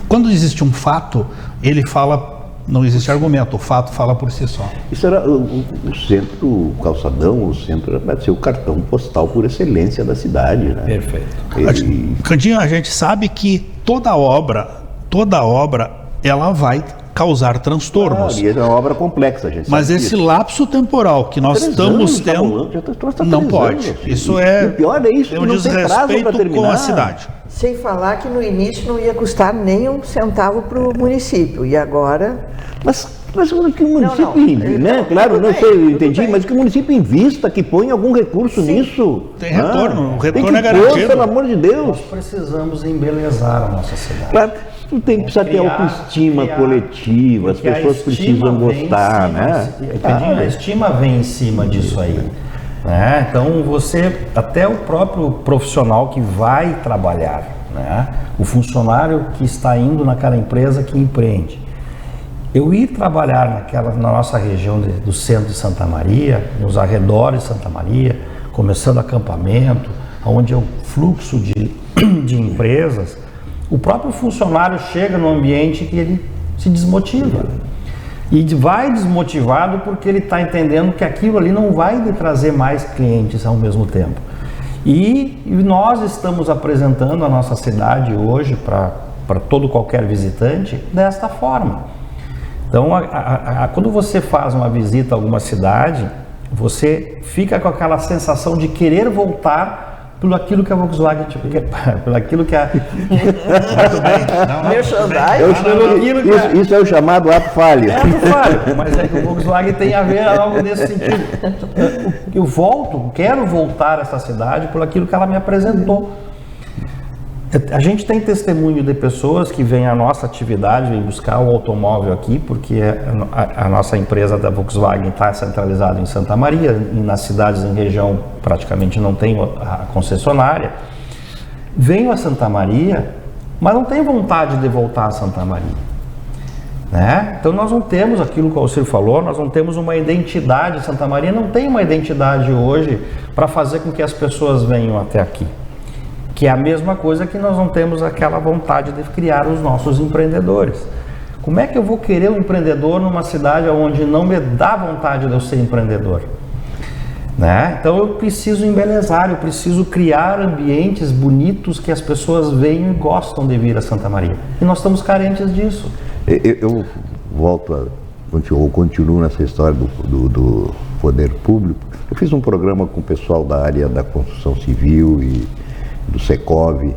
[SPEAKER 3] quando existe um fato, ele fala... Não existe argumento, o fato fala por si só.
[SPEAKER 1] Isso era o centro, o Calçadão, o centro vai ser o cartão postal por excelência da cidade, né?
[SPEAKER 2] Perfeito.
[SPEAKER 3] Candinho, a gente sabe que toda obra, ela vai causar transtornos.
[SPEAKER 1] E é uma obra complexa, gente.
[SPEAKER 3] Mas esse lapso temporal que nós estamos tendo, não pode. Isso é,
[SPEAKER 1] o pior é isso,
[SPEAKER 3] um desrespeito com a cidade.
[SPEAKER 4] Sem falar que no início não ia custar nem um centavo para o município, e agora...
[SPEAKER 1] Mas Mas que o município, né? Claro, não sei, eu entendi, mas que o município invista, que ponha algum recurso nisso.
[SPEAKER 3] Tem retorno, o retorno
[SPEAKER 1] tem que
[SPEAKER 3] é garantido.
[SPEAKER 1] pôr, pelo amor de Deus.
[SPEAKER 2] Nós precisamos embelezar a nossa cidade.
[SPEAKER 1] Claro, tu precisa ter autoestima coletiva, as pessoas precisam gostar, né?
[SPEAKER 2] A estima vem em cima disso aí. Né? Então até o próprio profissional que vai trabalhar, né? O funcionário que está indo naquela empresa que empreende. Eu ir trabalhar na nossa região do centro de Santa Maria, nos arredores de Santa Maria, começando acampamento, onde é um fluxo de empresas, o próprio funcionário chega no ambiente que ele se desmotiva. E vai desmotivado porque ele está entendendo que aquilo ali não vai lhe trazer mais clientes ao mesmo tempo. E nós estamos apresentando a nossa cidade hoje para qualquer visitante desta forma. Então, quando você faz uma visita a alguma cidade, você fica com aquela sensação de querer voltar pelo aquilo que a Volkswagen pelo aquilo que a... Muito
[SPEAKER 1] bem. Isso é o chamado ato falho.
[SPEAKER 2] É ato falho, mas é que o Volkswagen tem a ver algo nesse sentido. Eu quero voltar a essa cidade por aquilo que ela me apresentou. A gente tem testemunho de pessoas que vêm à nossa atividade, vêm buscar o automóvel aqui, porque a nossa empresa da Volkswagen está centralizada em Santa Maria, e nas cidades em região praticamente não tem a concessionária. Venho a Santa Maria, mas não tem vontade de voltar a Santa Maria. Né? Então nós não temos aquilo que o Alcir falou, nós não temos uma identidade. Santa Maria não tem uma identidade hoje para fazer com que as pessoas venham até aqui. Que é a mesma coisa que nós não temos aquela vontade de criar os nossos empreendedores. Como é que eu vou querer um empreendedor numa cidade onde não me dá vontade de eu ser empreendedor? Né? Então eu preciso embelezar, eu preciso criar ambientes bonitos que as pessoas venham e gostam de vir a Santa Maria. E nós estamos carentes disso.
[SPEAKER 1] Eu continuo nessa história do poder público. Eu fiz um programa com o pessoal da área da construção civil e do Secov,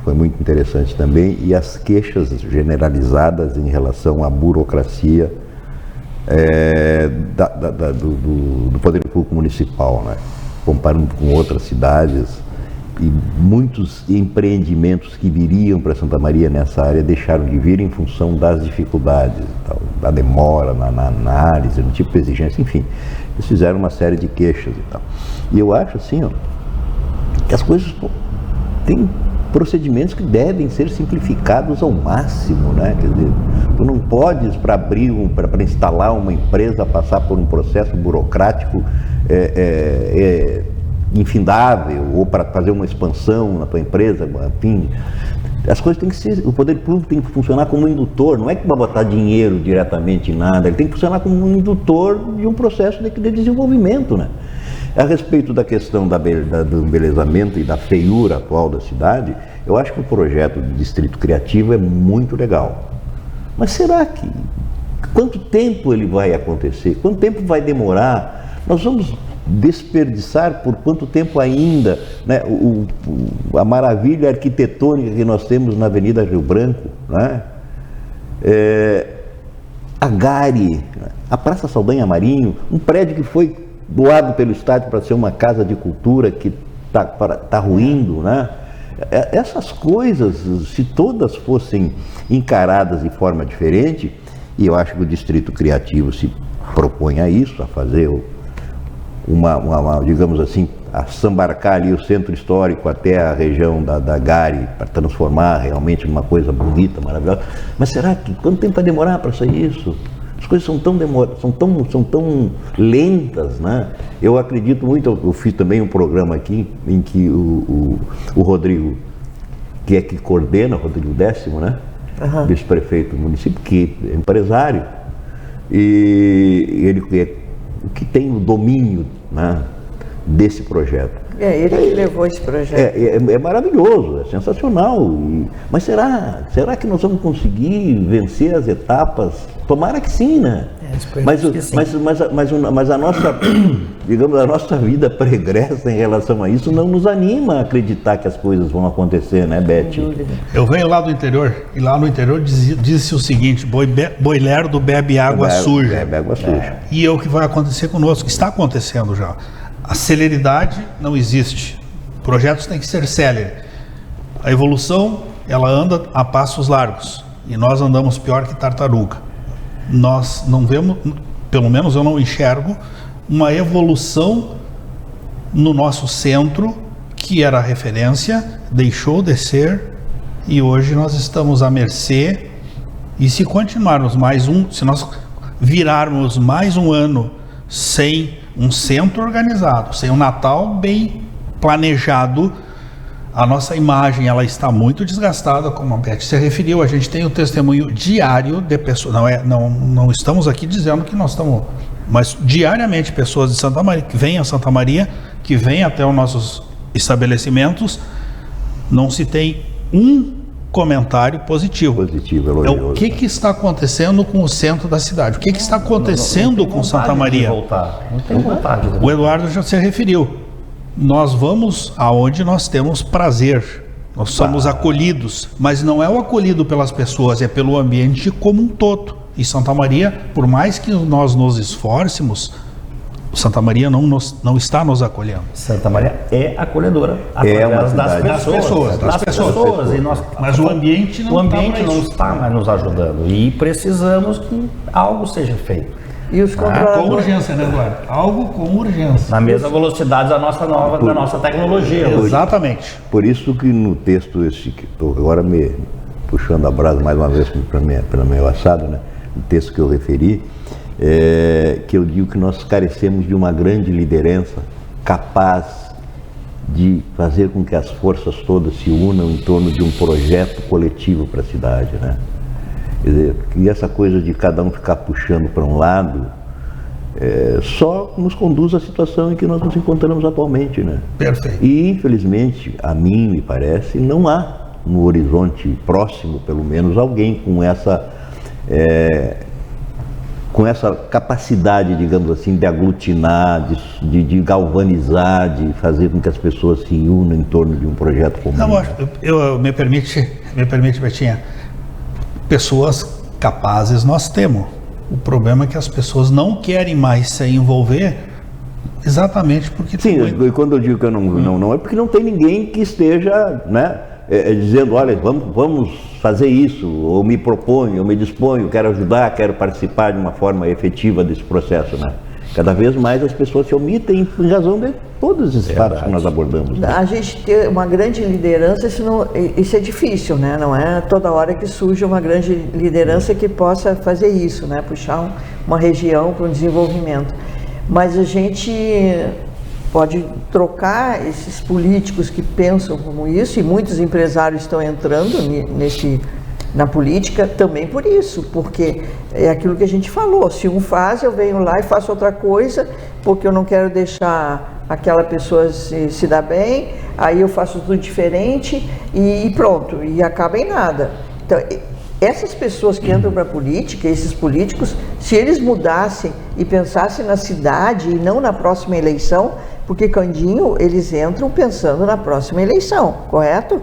[SPEAKER 1] foi muito interessante também, e as queixas generalizadas em relação à burocracia do poder público municipal, né? Comparando com outras cidades, e muitos empreendimentos que viriam para Santa Maria nessa área deixaram de vir em função das dificuldades, da demora na análise, no tipo de exigência, enfim, eles fizeram uma série de queixas e tal. E eu acho assim, que as coisas tem procedimentos que devem ser simplificados ao máximo, né? Quer dizer, tu não podes, para instalar uma empresa, passar por um processo burocrático infindável, ou para fazer uma expansão na tua empresa, enfim. As coisas têm que ser, o poder público tem que funcionar como um indutor, não é que vai botar dinheiro diretamente em nada, ele tem que funcionar como um indutor de um processo de desenvolvimento, né? A respeito da questão do embelezamento e da feiura atual da cidade, eu acho que o projeto do Distrito Criativo é muito legal. Mas será que... quanto tempo ele vai acontecer? Quanto tempo vai demorar? Nós vamos desperdiçar por quanto tempo ainda, né, a maravilha arquitetônica que nós temos na Avenida Rio Branco, né? A Gari, a Praça Saldanha Marinho, um prédio que foi doado pelo Estado para ser uma casa de cultura que está ruindo, né? Essas coisas, se todas fossem encaradas de forma diferente, e eu acho que o Distrito Criativo se propõe a isso, a fazer digamos assim, a sambarcar ali o centro histórico até a região da Gari, para transformar realmente numa coisa bonita, maravilhosa. Mas será que quanto tempo vai demorar para sair isso? As coisas são tão lentas, né? Eu acredito muito, eu fiz também um programa aqui em que o Rodrigo, que coordena, Rodrigo Décimo, né? Uhum. Vice-prefeito do município, que é empresário, e ele que tem o domínio, né, desse projeto.
[SPEAKER 4] É ele que levou esse projeto.
[SPEAKER 1] É maravilhoso, é sensacional. Mas será que nós vamos conseguir vencer as etapas? Tomara que sim, né? Mas a nossa, digamos, a nossa vida pregressa em relação a isso não nos anima a acreditar que as coisas vão acontecer, né, Beth?
[SPEAKER 3] Eu venho lá do interior, e lá no interior disse o seguinte: boi lerdo bebe água suja.
[SPEAKER 1] Bebe água suja.
[SPEAKER 3] E é o que vai acontecer conosco, que está acontecendo já. A celeridade não existe. Projetos têm que ser célere. A evolução, ela anda a passos largos. E nós andamos pior que tartaruga. Nós não vemos, pelo menos eu não enxergo, uma evolução no nosso centro, que era a referência, deixou de ser, e hoje nós estamos à mercê. E se continuarmos se nós virarmos mais um ano sem um centro organizado, sem um Natal bem planejado, a nossa imagem ela está muito desgastada, como a Beth se referiu. A gente tem o testemunho diário de pessoas, não estamos aqui dizendo que nós estamos, mas diariamente pessoas de Santa Maria, que vêm a Santa Maria, que vêm até os nossos estabelecimentos, não se tem um comentário positivo.
[SPEAKER 1] Elogioso.
[SPEAKER 3] O que está acontecendo com o centro da cidade? O que está acontecendo com Santa Maria?
[SPEAKER 2] Não tem vontade.
[SPEAKER 3] O Eduardo já se referiu. Nós vamos aonde nós temos prazer. Nós somos acolhidos, mas não é o acolhido pelas pessoas, é pelo ambiente como um todo. E Santa Maria, por mais que nós nos esforcemos, Santa Maria não está nos acolhendo.
[SPEAKER 2] Santa Maria é acolhedora através das pessoas. E nós,
[SPEAKER 3] mas o ambiente
[SPEAKER 2] não está mais nos ajudando. E precisamos que algo seja feito.
[SPEAKER 4] E os
[SPEAKER 3] com urgência, né, Eduardo? Algo com urgência.
[SPEAKER 2] Na mesma velocidade da nossa tecnologia.
[SPEAKER 3] Exatamente.
[SPEAKER 1] Por isso que no texto esse, que estou agora me puxando a brasa mais uma vez para meu assado, né? No texto que eu referi, que eu digo que nós carecemos de uma grande liderança capaz de fazer com que as forças todas se unam em torno de um projeto coletivo para a cidade, né? Quer dizer, que essa coisa de cada um ficar puxando para um lado só nos conduz à situação em que nós nos encontramos atualmente, né?
[SPEAKER 3] Perfeito.
[SPEAKER 1] E infelizmente, a mim me parece, não há no horizonte próximo, pelo menos, alguém com essa capacidade, digamos assim, de aglutinar, de galvanizar, de fazer com que as pessoas se unam em torno de um projeto comum.
[SPEAKER 3] Não, me permite, Betinha, pessoas capazes nós temos. O problema é que as pessoas não querem mais se envolver, exatamente porque...
[SPEAKER 1] Sim, e quando eu digo que eu não é porque não tem ninguém que esteja, né, dizendo, olha, vamos fazer isso, ou me proponho, ou me disponho, quero ajudar, quero participar de uma forma efetiva desse processo, né? Cada vez mais as pessoas se omitem em razão de todos esses fatos que nós abordamos. Né?
[SPEAKER 4] A gente ter uma grande liderança, isso é difícil, né? Não é toda hora que surge uma grande liderança que possa fazer isso, né? Puxar uma região para o desenvolvimento. Mas a gente pode trocar esses políticos que pensam como isso, e muitos empresários estão entrando na política também por isso, porque é aquilo que a gente falou, se um faz, eu venho lá e faço outra coisa, porque eu não quero deixar aquela pessoa se dar bem, aí eu faço tudo diferente e pronto, e acaba em nada. Então, essas pessoas que entram para a política, esses políticos, se eles mudassem e pensassem na cidade e não na próxima eleição, porque Candinho, eles entram pensando na próxima eleição, correto?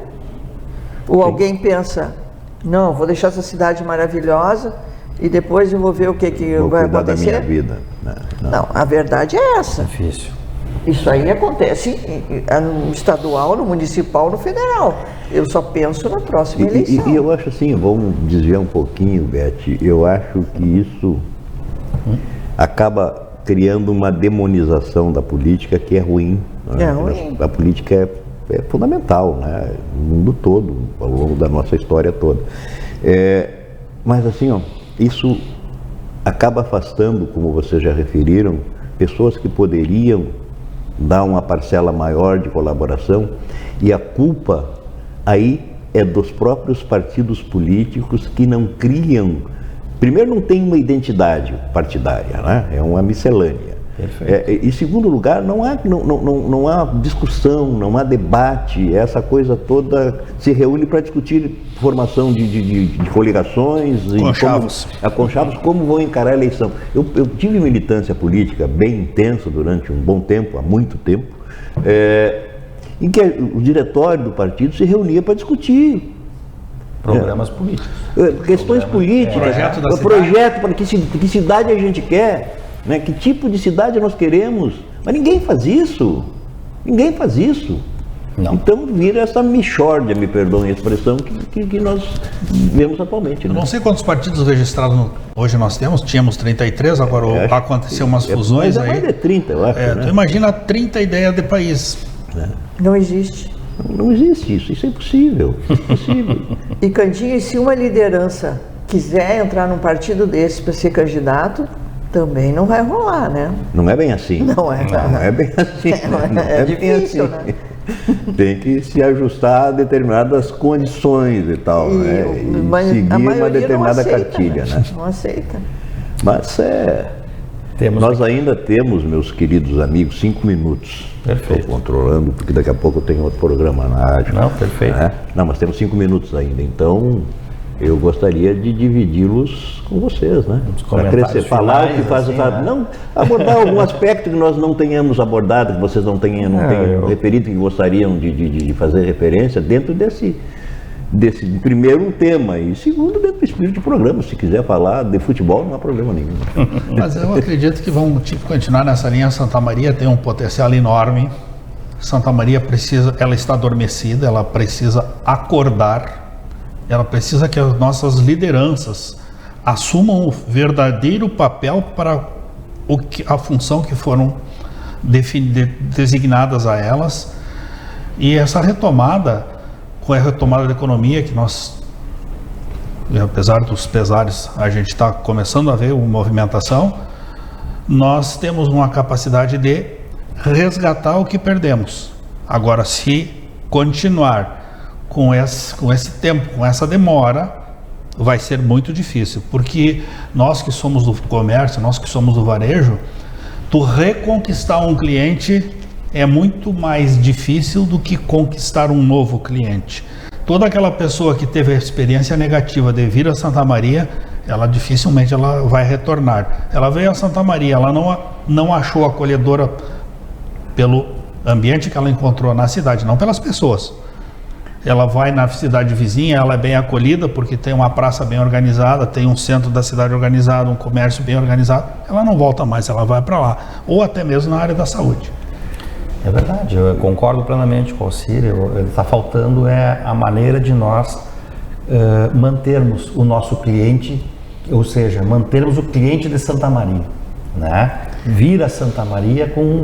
[SPEAKER 4] Ou alguém pensa, não, vou deixar essa cidade maravilhosa e depois eu vou ver o que vai acontecer.
[SPEAKER 1] Da minha vida.
[SPEAKER 4] Não, a verdade é essa.
[SPEAKER 2] Difícil.
[SPEAKER 4] Isso aí acontece no estadual, no municipal, no federal. Eu só penso na próxima eleição.
[SPEAKER 1] E eu acho assim, vamos desviar um pouquinho, Beth, eu acho que isso acaba criando uma demonização da política que é ruim. Né?
[SPEAKER 4] É ruim.
[SPEAKER 1] A política é fundamental, né? No mundo todo, ao longo da nossa história toda. Mas assim, isso acaba afastando, como vocês já referiram, pessoas que poderiam dar uma parcela maior de colaboração, e a culpa aí é dos próprios partidos políticos que não criam, primeiro não tem uma identidade partidária, né? É uma miscelânea. Em segundo lugar, não há discussão, não há debate, essa coisa toda se reúne para discutir formação de coligações, conchavos, como vão encarar a eleição. Eu tive militância política bem intensa durante um bom tempo, há muito tempo, em que o diretório do partido se reunia para discutir
[SPEAKER 2] programas políticos,
[SPEAKER 1] questões políticas, projeto para que cidade a gente quer, né? Que tipo de cidade nós queremos, mas ninguém faz isso, Não. Então vira essa mixórdia, me perdoem a expressão, que nós vemos atualmente, né?
[SPEAKER 3] Eu não sei quantos partidos registrados hoje nós tínhamos 33, agora aconteceu umas fusões aí.
[SPEAKER 1] Mais de 30, eu acho, né?
[SPEAKER 3] Tu imagina 30 ideias de país.
[SPEAKER 4] Não existe.
[SPEAKER 1] Não existe isso é impossível.
[SPEAKER 4] E Candinho, se uma liderança quiser entrar num partido desse para ser candidato, também não vai rolar, né?
[SPEAKER 1] Não é bem assim.
[SPEAKER 4] Não é
[SPEAKER 1] bem assim.
[SPEAKER 4] É difícil, né?
[SPEAKER 1] Tem que se ajustar a determinadas condições e tal, né? E seguir uma determinada cartilha, né?
[SPEAKER 4] Não aceita.
[SPEAKER 1] Mas nós ainda temos, meus queridos amigos, 5 minutos.
[SPEAKER 2] Perfeito.
[SPEAKER 1] Estou controlando, porque daqui a pouco eu tenho outro programa na rádio.
[SPEAKER 2] Não, perfeito.
[SPEAKER 1] Né? Não, mas temos 5 minutos ainda, então eu gostaria de dividi-los com vocês, né? Para crescer, falar o que faz, né? Não abordar algum aspecto que nós não tenhamos abordado, que vocês não tenham referido, que gostariam de fazer referência dentro desse primeiro tema, e segundo, dentro do espírito de programa. Se quiser falar de futebol, não há problema nenhum.
[SPEAKER 3] Mas eu acredito que vamos continuar nessa linha. Santa Maria tem um potencial enorme. Santa Maria ela está adormecida, ela precisa acordar. Ela precisa que as nossas lideranças assumam o verdadeiro papel para a função que foram designadas a elas. E essa retomada, com a retomada da economia, que nós, apesar dos pesares, a gente está começando a ver uma movimentação, nós temos uma capacidade de resgatar o que perdemos. Agora, se continuar com esse tempo, com essa demora, vai ser muito difícil, porque nós que somos do comércio, nós que somos do varejo, tu reconquistar um cliente é muito mais difícil do que conquistar um novo cliente. Toda aquela pessoa que teve a experiência negativa de vir a Santa Maria, ela dificilmente vai retornar. Ela veio a Santa Maria, ela não achou acolhedora pelo ambiente que ela encontrou na cidade, não pelas pessoas. Ela vai na cidade vizinha, ela é bem acolhida porque tem uma praça bem organizada, tem um centro da cidade organizado, um comércio bem organizado. Ela não volta mais, ela vai para lá. Ou até mesmo na área da saúde.
[SPEAKER 2] É verdade, eu concordo plenamente com o Alcírio. Está faltando a maneira de nós mantermos o nosso cliente, ou seja, mantermos o cliente de Santa Maria, né? Vir a Santa Maria com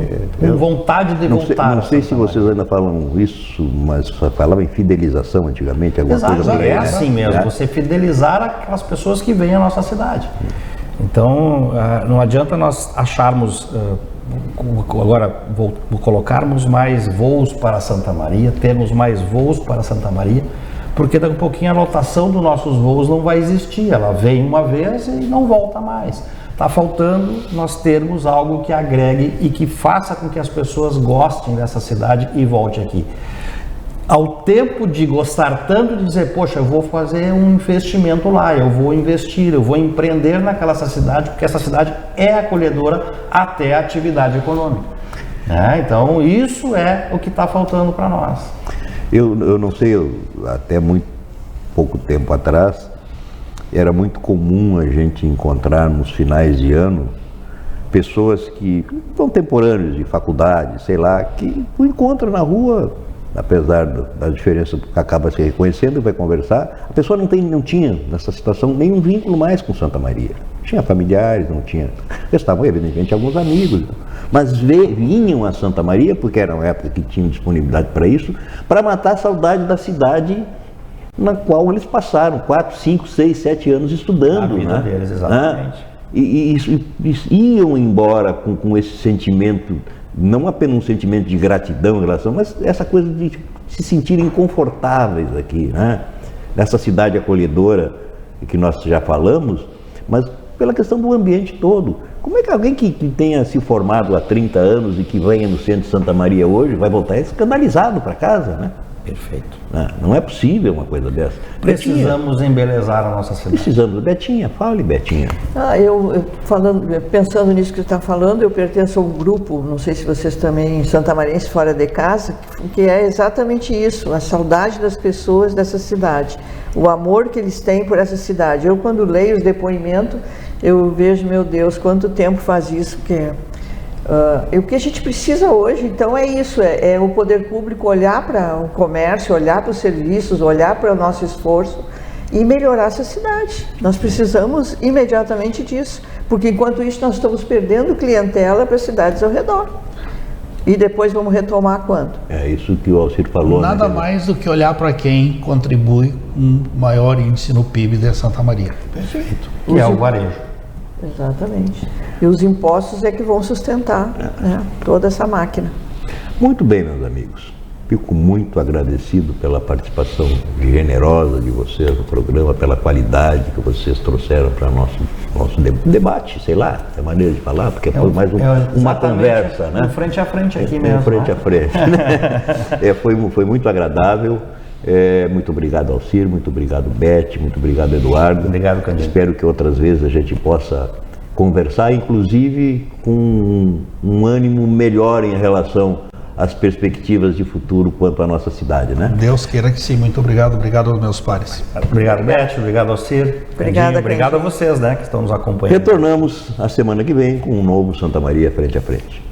[SPEAKER 2] vontade de voltar.
[SPEAKER 1] Não sei se vocês ainda falam isso, mas falavam em fidelização antigamente, alguma coisa
[SPEAKER 2] é assim mesmo, né? Você fidelizar aquelas pessoas que vêm à nossa cidade. Então, não adianta nós acharmos, agora colocarmos mais voos para Santa Maria, termos mais voos para Santa Maria, porque daqui a pouquinho a lotação dos nossos voos não vai existir, ela vem uma vez e não volta mais. Está faltando nós termos algo que agregue e que faça com que as pessoas gostem dessa cidade e voltem aqui. Ao tempo de gostar tanto de dizer, poxa, eu vou fazer um investimento lá, eu vou investir, eu vou empreender naquela cidade, porque essa cidade é acolhedora até a atividade econômica. Então, isso é o que está faltando para nós.
[SPEAKER 1] Eu não sei, até muito pouco tempo atrás, era muito comum a gente encontrar nos finais de ano pessoas que, contemporâneos de faculdade, sei lá, que tu encontra na rua, apesar da diferença que acaba se reconhecendo e vai conversar, a pessoa não tinha, nessa situação, nenhum vínculo mais com Santa Maria. Tinha familiares, não tinha... Estavam, evidentemente, alguns amigos, mas vinham a Santa Maria, porque era uma época que tinham disponibilidade para isso, para matar a saudade da cidade na qual eles passaram 4, 5, 6, 7 anos estudando.
[SPEAKER 2] A vida deles, exatamente.
[SPEAKER 1] E iam embora com esse sentimento, não apenas um sentimento de gratidão em relação, mas essa coisa de se sentirem confortáveis aqui, né? Nessa cidade acolhedora que nós já falamos, mas pela questão do ambiente todo. Como é que alguém que tenha se formado há 30 anos e que venha no centro de Santa Maria hoje vai voltar escandalizado para casa, né?
[SPEAKER 2] Perfeito.
[SPEAKER 1] Não é possível uma coisa dessa.
[SPEAKER 2] Precisamos embelezar a nossa cidade.
[SPEAKER 1] Precisamos. Betinha, fale, Betinha.
[SPEAKER 4] Pensando nisso que você está falando, eu pertenço a um grupo, não sei se vocês também, santamarienses fora de casa, que é exatamente isso, a saudade das pessoas dessa cidade, o amor que eles têm por essa cidade. Eu, quando leio os depoimentos, eu vejo, meu Deus, quanto tempo faz isso, o que a gente precisa hoje, então, é isso, é o poder público olhar para o comércio, olhar para os serviços, olhar para o nosso esforço e melhorar essa cidade. Nós precisamos imediatamente disso, porque enquanto isso nós estamos perdendo clientela para as cidades ao redor. E depois vamos retomar quando?
[SPEAKER 1] É isso que o Alcir falou.
[SPEAKER 3] Nada mais do que olhar para quem contribui com um maior índice no PIB de Santa Maria.
[SPEAKER 1] Perfeito.
[SPEAKER 2] Que é o varejo.
[SPEAKER 4] Exatamente. E os impostos é que vão sustentar, né, toda essa máquina.
[SPEAKER 1] Muito bem, meus amigos. Fico muito agradecido pela participação generosa de vocês no programa, pela qualidade que vocês trouxeram para nosso debate, sei lá, é maneira de falar, porque foi mais uma conversa, né?
[SPEAKER 2] Frente a frente aqui mesmo.
[SPEAKER 1] Frente a frente. Foi muito agradável. Muito obrigado, Alcir, muito obrigado, Beth, muito obrigado, Eduardo.
[SPEAKER 2] Obrigado, Candinho.
[SPEAKER 1] Espero que outras vezes a gente possa conversar, inclusive com um ânimo melhor em relação às perspectivas de futuro quanto à nossa cidade, né?
[SPEAKER 3] Deus queira que sim. Muito obrigado. Obrigado aos meus pares.
[SPEAKER 2] Obrigado, Beth. Obrigado, Alcir.
[SPEAKER 4] Obrigada,
[SPEAKER 2] obrigado a vocês, né, que estão nos acompanhando.
[SPEAKER 1] Retornamos a semana que vem com um novo Santa Maria Frente a Frente.